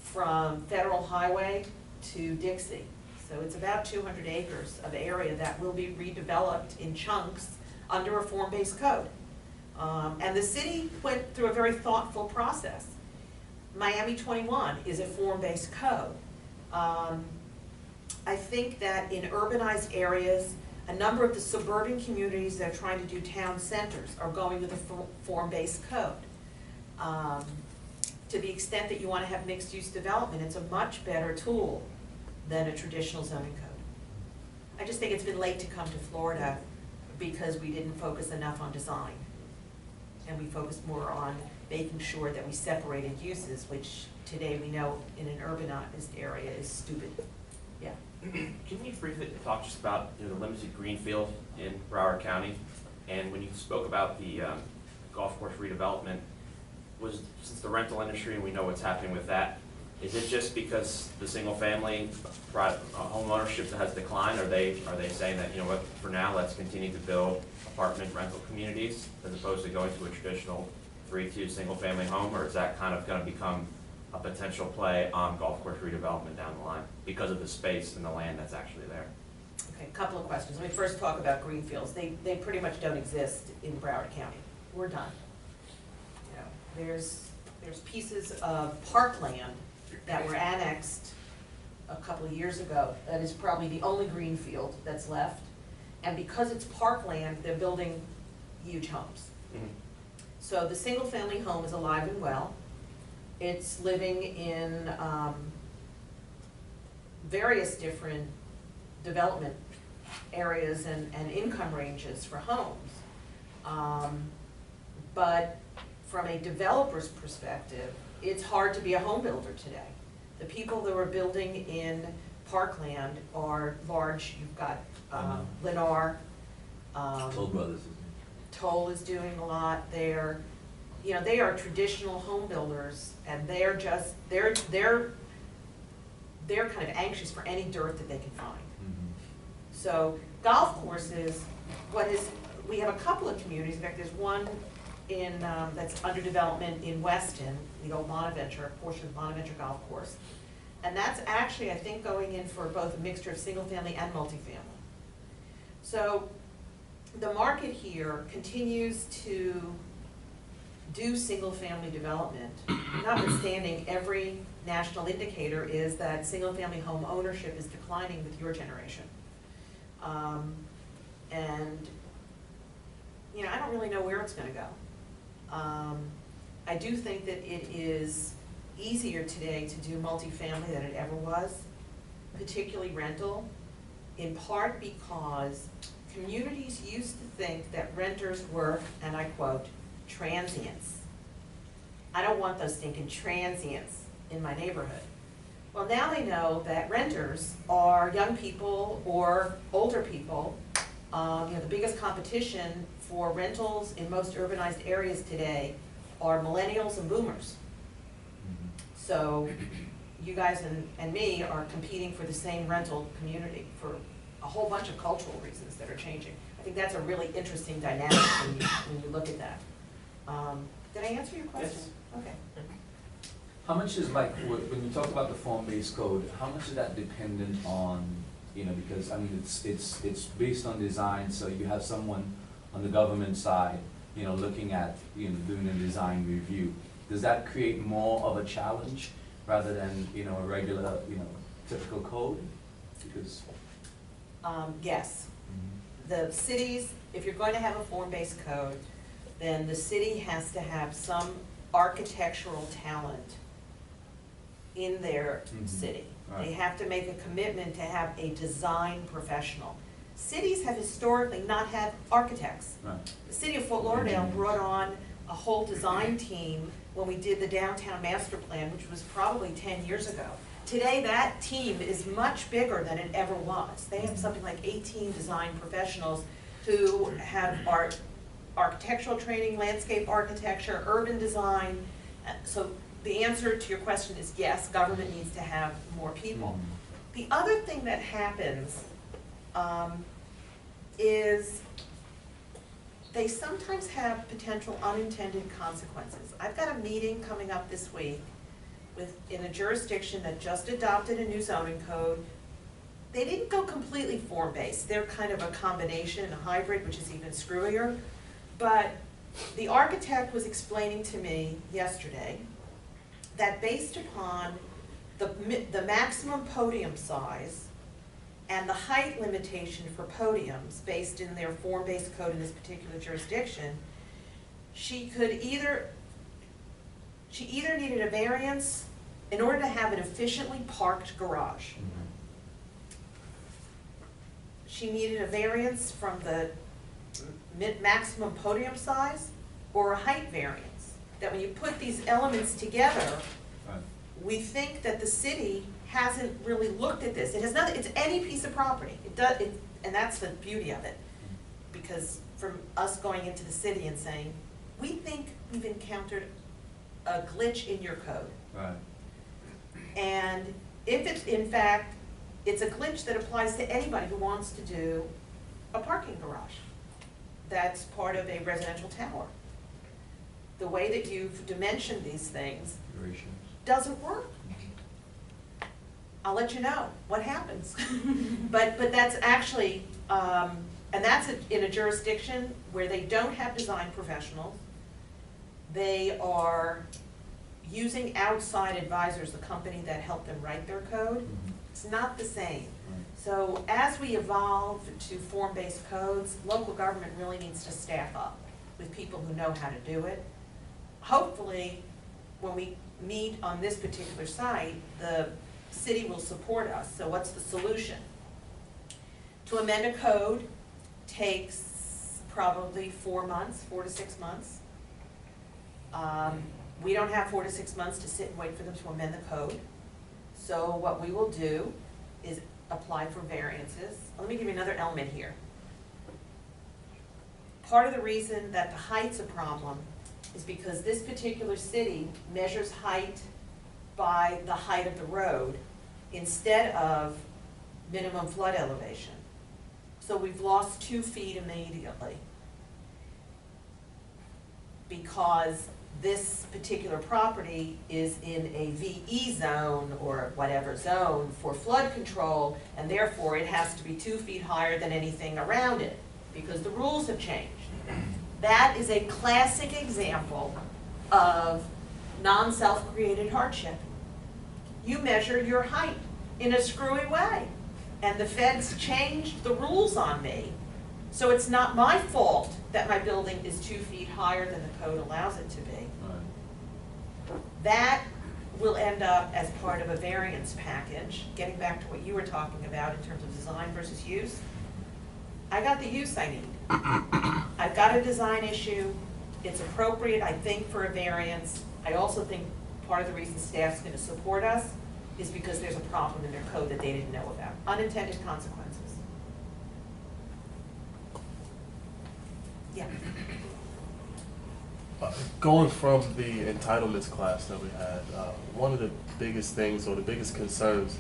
from Federal Highway to Dixie. So it's about 200 acres of area that will be redeveloped in chunks under a form-based code. And the city went through a very thoughtful process. Miami 21 is a form-based code. I think that in urbanized areas, a number of the suburban communities that are trying to do town centers are going with a form-based code. To the extent that you want to have mixed-use development, it's a much better tool than a traditional zoning code. I just think it's been late to come to Florida because we didn't focus enough on design. And we focused more on making sure that we separated uses, which today we know in an urbanized area is stupid. Yeah. Can you briefly talk just about the limited greenfield in Broward County? And when you spoke about the golf course redevelopment, since the rental industry and we know what's happening with that, is it just because the single family home ownership has declined? Are they saying that, you know what, for now let's continue to build apartment rental communities as opposed to going to a traditional 3-2 single family home, or is that kind of going to become a potential play on golf course redevelopment down the line because of the space and the land that's actually there? Okay, a couple of questions. Let me first talk about greenfields. They pretty much don't exist in Broward County. We're done. You know, there's pieces of parkland that were annexed a couple of years ago. That is probably the only greenfield that's left. And because it's parkland, they're building huge homes. Mm-hmm. So the single family home is alive and well. It's living in various different development areas and income ranges for homes. But from a developer's perspective, it's hard to be a home builder today. The people that are building in parkland are large. You've got Lennar. Toll Brothers. Toll is doing a lot there. You know, they are traditional home builders, and they're kind of anxious for any dirt that they can find. Mm-hmm. So golf courses, we have a couple of communities. In fact, there's one in that's under development in Weston, the old Bonaventure, a portion of Bonaventure Golf Course. And that's actually, I think, going in for both a mixture of single family and multifamily. So the market here continues to do single family development, notwithstanding every national indicator is that single family home ownership is declining with your generation. And you know, I don't really know where it's going to go. I do think that it is easier today to do multifamily than it ever was, particularly rental, in part because communities used to think that renters were, and I quote, transients. I don't want those stinking transients in my neighborhood. Well, now they know that renters are young people or older people. You know, the biggest competition for rentals in most urbanized areas today are millennials and boomers. So you guys and me are competing for the same rental community for a whole bunch of cultural reasons that are changing. I think that's a really interesting dynamic when you look at that. Did I answer your question? Yes. Okay. How much is, like, when you talk about the form-based code, how much is that dependent on, you know, because I mean it's based on design, so you have someone on the government side, you know, looking at, you know, doing a design review. Does that create more of a challenge rather than, you know, a regular, you know, typical code? Because yes. The cities, if you're going to have a form-based code, then the city has to have some architectural talent in their Mhm. city. Right. They have to make a commitment to have a design professional. Cities have historically not had architects. Right. The city of Fort Lauderdale Engineers. brought on a whole design team when we did the downtown master plan, which was probably 10 years ago. Today, that team is much bigger than it ever was. They have something like 18 design professionals who have architectural training, landscape architecture, urban design. So the answer to your question is yes, government needs to have more people. The other thing that happens is they sometimes have potential unintended consequences. I've got a meeting coming up this week in a jurisdiction that just adopted a new zoning code. They didn't go completely form-based. They're kind of a combination, a hybrid, which is even screwier. But the architect was explaining to me yesterday that based upon the maximum podium size and the height limitation for podiums based in their form-based code in this particular jurisdiction, she either needed a variance in order to have an efficiently parked garage. She needed a variance from the maximum podium size or a height variance. That when you put these elements together, Right. we think that the city hasn't really looked at this. It has nothing, it's any piece of property. And that's the beauty of it. Because from us going into the city and saying, we think we've encountered a glitch in your code. Right. And if it's, in fact, it's a glitch that applies to anybody who wants to do a parking garage that's part of a residential tower. The way that you've dimensioned these things doesn't work. I'll let you know what happens. But that's actually, and that's in a jurisdiction where they don't have design professionals. They are using outside advisors, the company that helped them write their code. It's not the same. So as we evolve to form-based codes, local government really needs to staff up with people who know how to do it. Hopefully, when we meet on this particular site, the city will support us. So what's the solution? To amend a code takes probably 4 months, 4 to 6 months. We don't have 4 to 6 months to sit and wait for them to amend the code. So what we will do is apply for variances. Let me give you another element here. Part of the reason that the height's a problem is because this particular city measures height by the height of the road instead of minimum flood elevation. So we've lost 2 feet immediately because this particular property is in a VE zone or whatever zone for flood control, and therefore it has to be 2 feet higher than anything around it because the rules have changed. That is a classic example of non-self-created hardship. You measure your height in a screwy way, and the feds changed the rules on me. So it's not my fault that my building is 2 feet higher than the code allows it to be. Right. That will end up as part of a variance package, getting back to what you were talking about in terms of design versus use. I got the use I need. I've got a design issue. It's appropriate, I think, for a variance. I also think part of the reason staff's going to support us is because there's a problem in their code that they didn't know about. Unintended consequences. Yeah. Going from the entitlements class that we had, one of the biggest things or the biggest concerns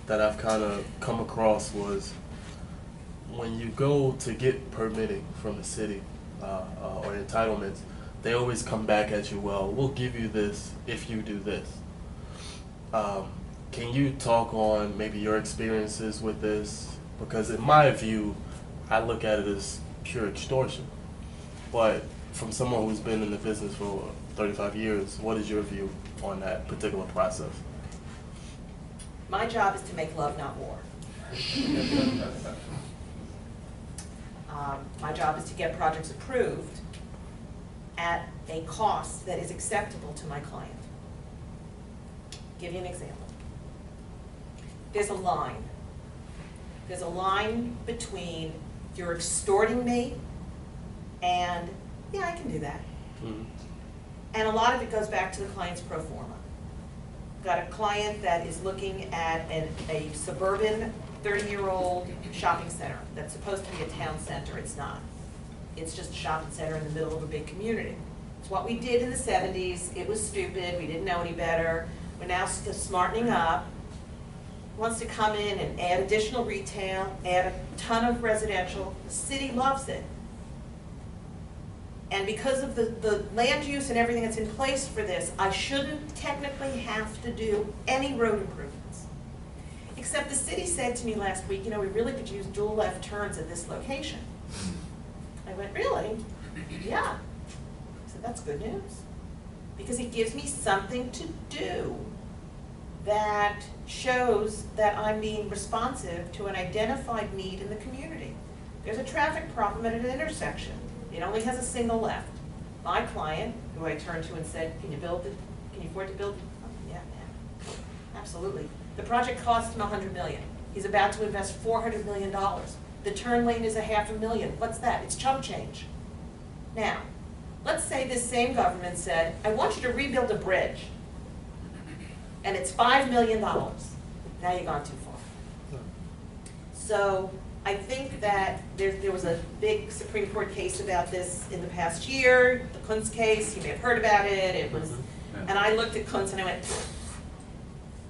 that I've kind of come across was when you go to get permitting from the city or entitlements, they always come back at you, well, we'll give you this if you do this. Can you talk on maybe your experiences with this? Because in my view, I look at it as pure extortion. But from someone who's been in the business for 35 years, what is your view on that particular process? My job is to make love, not war. My job is to get projects approved at a cost that is acceptable to my client. Give you an example. There's a line. There's a line between you're extorting me and, yeah, I can do that. And a lot of it goes back to the client's pro forma. Got a client that is looking at a suburban 30-year-old shopping center that's supposed to be a town center. It's not. It's just a shopping center in the middle of a big community. It's what we did in the 70s. It was stupid. We didn't know any better. We're now smartening up. Wants to come in and add additional retail, add a ton of residential. The city loves it. And because of the land use and everything that's in place for this, I shouldn't technically have to do any road improvements. Except the city said to me last week, you know, we really could use dual left turns at this location. I went, really? Yeah. I said, that's good news. Because it gives me something to do that shows that I'm being responsive to an identified need in the community. There's a traffic problem at an intersection. It only has a single left. My client, who I turned to and said, can you afford to build it? Oh, yeah, man, absolutely. The project cost him $100 million. He's about to invest $400 million. The turn lane is $500,000. What's that? It's chump change. Now, let's say this same government said, I want you to rebuild a bridge, and it's $5 million. Now you've gone too far. So I think that there was a big Supreme Court case about this in the past year, the Kuntz case. You may have heard about it. It was, and I looked at Kuntz and I went,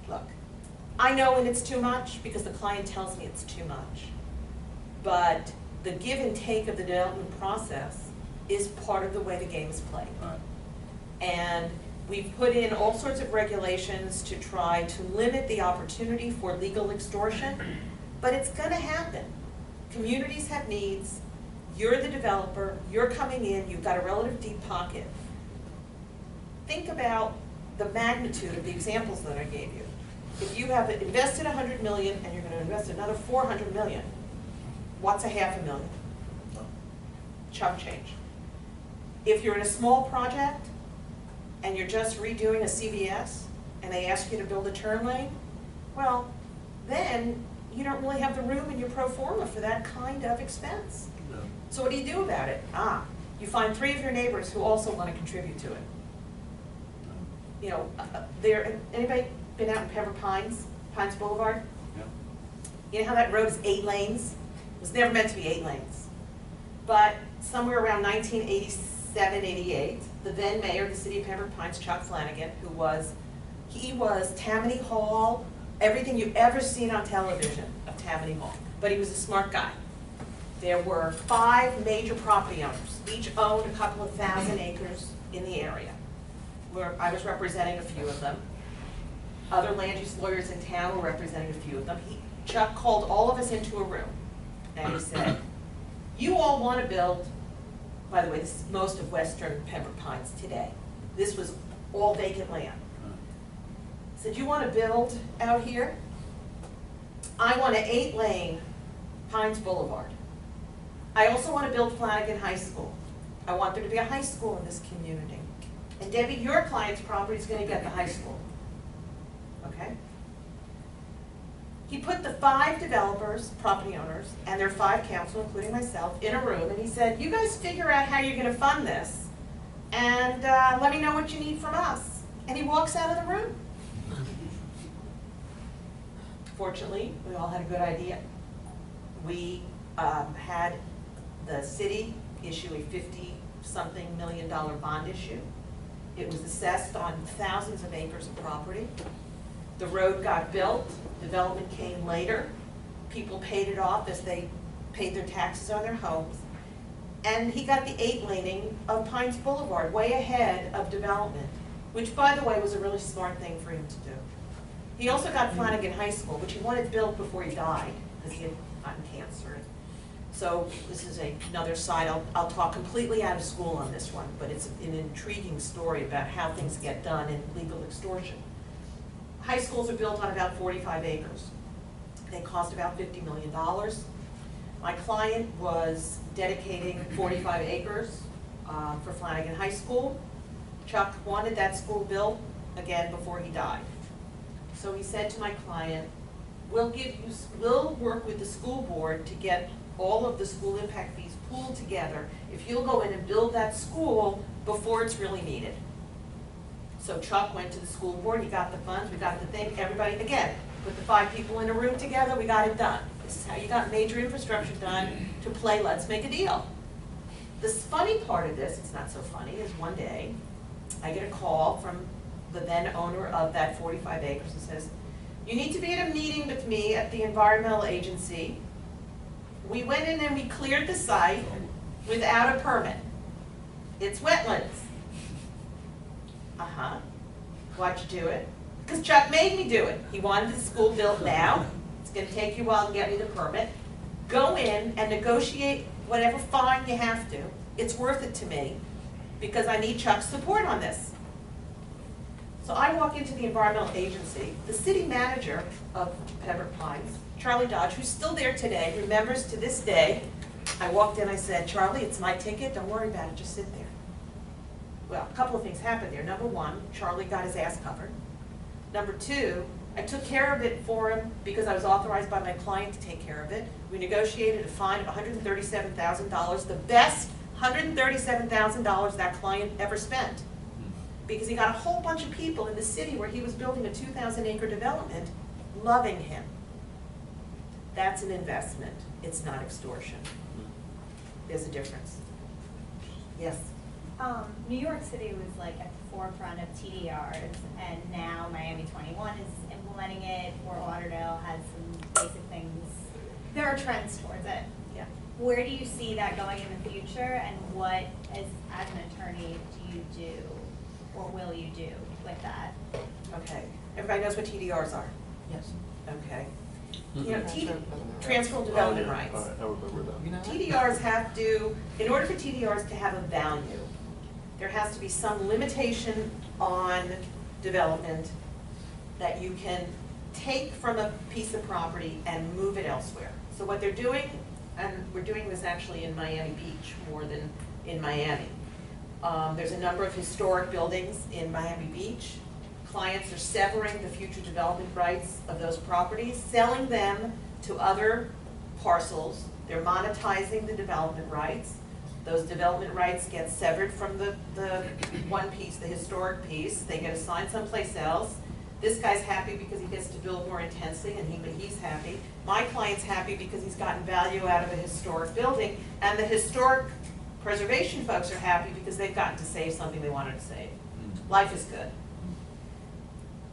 look, I know when it's too much because the client tells me it's too much. But the give and take of the development process is part of the way the game is played. Right. And we've put in all sorts of regulations to try to limit the opportunity for legal extortion, but it's going to happen. Communities have needs. You're the developer. You're coming in. You've got a relative deep pocket. Think about the magnitude of the examples that I gave you. If you have invested $100 million and you're going to invest another $400 million, what's $500,000? Chump change. If you're in a small project and you're just redoing a CVS and they ask you to build a turn lane, well, then you don't really have the room in your pro forma for that kind of expense. No. So what do you do about it? You find 3 of your neighbors who also want to contribute to it. You know, anybody been out in Pembroke Pines, Pines Boulevard? Yeah. You know how that road is 8 lanes? It was never meant to be 8 lanes. But somewhere around 1987, 88, the then mayor of the city of Pembroke Pines, Chuck Flanagan, he was Tammany Hall, everything you've ever seen on television of Tammany Hall. But he was a smart guy. There were 5 major property owners. Each owned a couple of thousand acres in the area. Where I was representing a few of them. Other land use lawyers in town were representing a few of them. Chuck called all of us into a room and he said, you all want to build, by the way, this is most of western Pembroke Pines today. This was all vacant land. He said, you want to build out here? I want an 8-lane Pines Boulevard. I also want to build Flanagan High School. I want there to be a high school in this community. And Debbie, your client's property is going to get the high school. Okay? He put the 5 developers, property owners, and their 5 council, including myself, in a room, and he said, you guys figure out how you're going to fund this, and let me know what you need from us. And he walks out of the room. Fortunately, we all had a good idea. We had the city issue a $50-something million bond issue. It was assessed on thousands of acres of property. The road got built, development came later. People paid it off as they paid their taxes on their homes. And he got the 8-laning of Pines Boulevard, way ahead of development, which, by the way, was a really smart thing for him to do. He also got Flanagan High School, which he wanted built before he died, because he had gotten cancer. So this is another side. I'll talk completely out of school on this one, but it's an intriguing story about how things get done in legal extortion. High schools are built on about 45 acres. They cost about $50 million. My client was dedicating 45 acres for Flanagan High School. Chuck wanted that school built, again, before he died. So he said to my client, we'll work with the school board to get all of the school impact fees pooled together if you'll go in and build that school before it's really needed. So Chuck went to the school board, he got the funds, we got the thing, everybody, again, put the 5 people in a room together, we got it done. This is how you got major infrastructure done to play let's make a deal. The funny part of this, it's not so funny, is one day I get a call from the then owner of that 45 acres and says, you need to be at a meeting with me at the environmental agency. We went in and we cleared the site without a permit. It's wetlands. Uh-huh. Why'd you do it? Because Chuck made me do it. He wanted the school built now. It's gonna take you a while to get me the permit. Go in and negotiate whatever fine you have to. It's worth it to me because I need Chuck's support on this. So I walk into the environmental agency. The city manager of Pembroke Pines, Charlie Dodge, who's still there today, remembers to this day, I walked in, I said, Charlie, it's my ticket, don't worry about it, just sit there. Well, a couple of things happened there. Number one, Charlie got his ass covered. Number two, I took care of it for him because I was authorized by my client to take care of it. We negotiated a fine of $137,000, the best $137,000 that client ever spent. Because he got a whole bunch of people in the city where he was building a 2,000-acre development loving him. That's an investment. It's not extortion. There's a difference. Yes? New York City was like at the forefront of TDRs, and now Miami 21 is implementing it. Fort Lauderdale has some basic things. There are trends towards it. Yeah. Where do you see that going in the future, and what, as an attorney, do you do, or will you do with that? Okay. Everybody knows what TDRs are? Yes. Okay. You know, transferable development rights. All right, I remember that. TDRs have to, in order for TDRs to have a value, there has to be some limitation on development that you can take from a piece of property and move it elsewhere. So what they're doing, and we're doing this actually in Miami Beach more than in Miami. There's a number of historic buildings in Miami Beach. Clients are severing the future development rights of those properties, selling them to other parcels. They're monetizing the development rights. Those development rights get severed from the one piece, the historic piece. They get assigned someplace else. This guy's happy because he gets to build more intensely, and he's happy. My client's happy because he's gotten value out of a historic building, and the historic preservation folks are happy because they've gotten to save something they wanted to save. Life is good.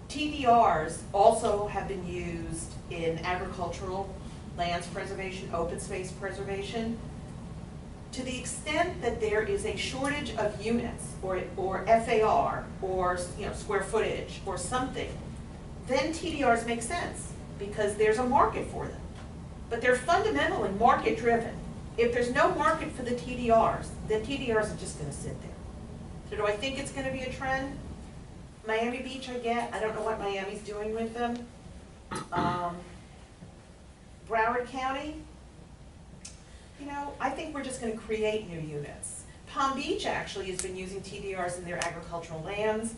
TDRs also have been used in agricultural lands preservation, open space preservation. To the extent that there is a shortage of units or FAR or square footage or something, then TDRs make sense because there's a market for them. But they're fundamentally market driven. If there's no market for the TDRs, then TDRs are just going to sit there. So do I think it's going to be a trend? Miami Beach I get. I don't know what Miami's doing with them. Broward County, I think we're just going to create new units. Palm Beach actually has been using TDRs in their agricultural lands,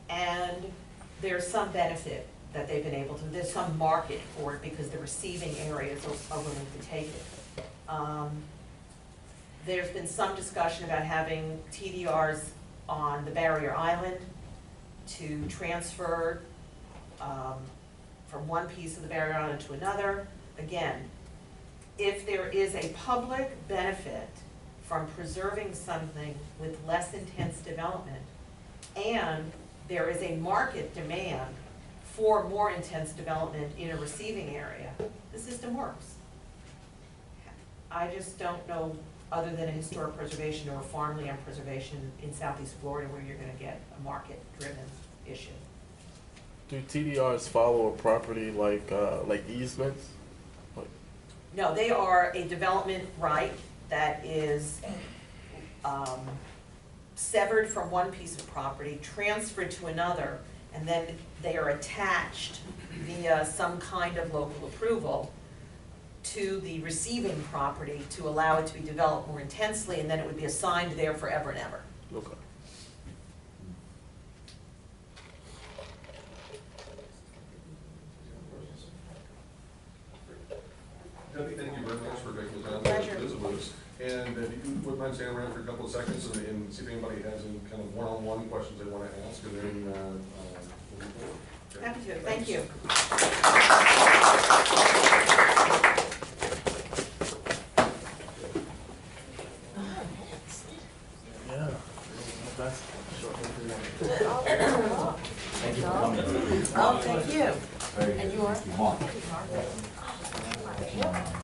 and there's some benefit that they've been able to. There's some market for it because the receiving areas are willing to take it. There's been some discussion about having TDRs on the Barrier Island to transfer from one piece of the Barrier Island to another. Again, if there is a public benefit from preserving something with less intense development, and there is a market demand for more intense development in a receiving area, the system works. I just don't know, other than a historic preservation or a farmland preservation in southeast Florida, where you're going to get a market-driven issue. Do TDRs follow a property like easements? No, they are a development right that is severed from one piece of property, transferred to another, and then they are attached via some kind of local approval to the receiving property to allow it to be developed more intensely, and then it would be assigned there forever and ever. Okay. and if you wouldn't mind staying around for a couple of seconds and see if anybody has any kind of one-on-one questions they want to ask, and then we'll move forward. Okay. Happy to, thank you. Yeah. That's short. Thank you for coming. Oh, thank you. Very good. And you are? Thank you. Mark.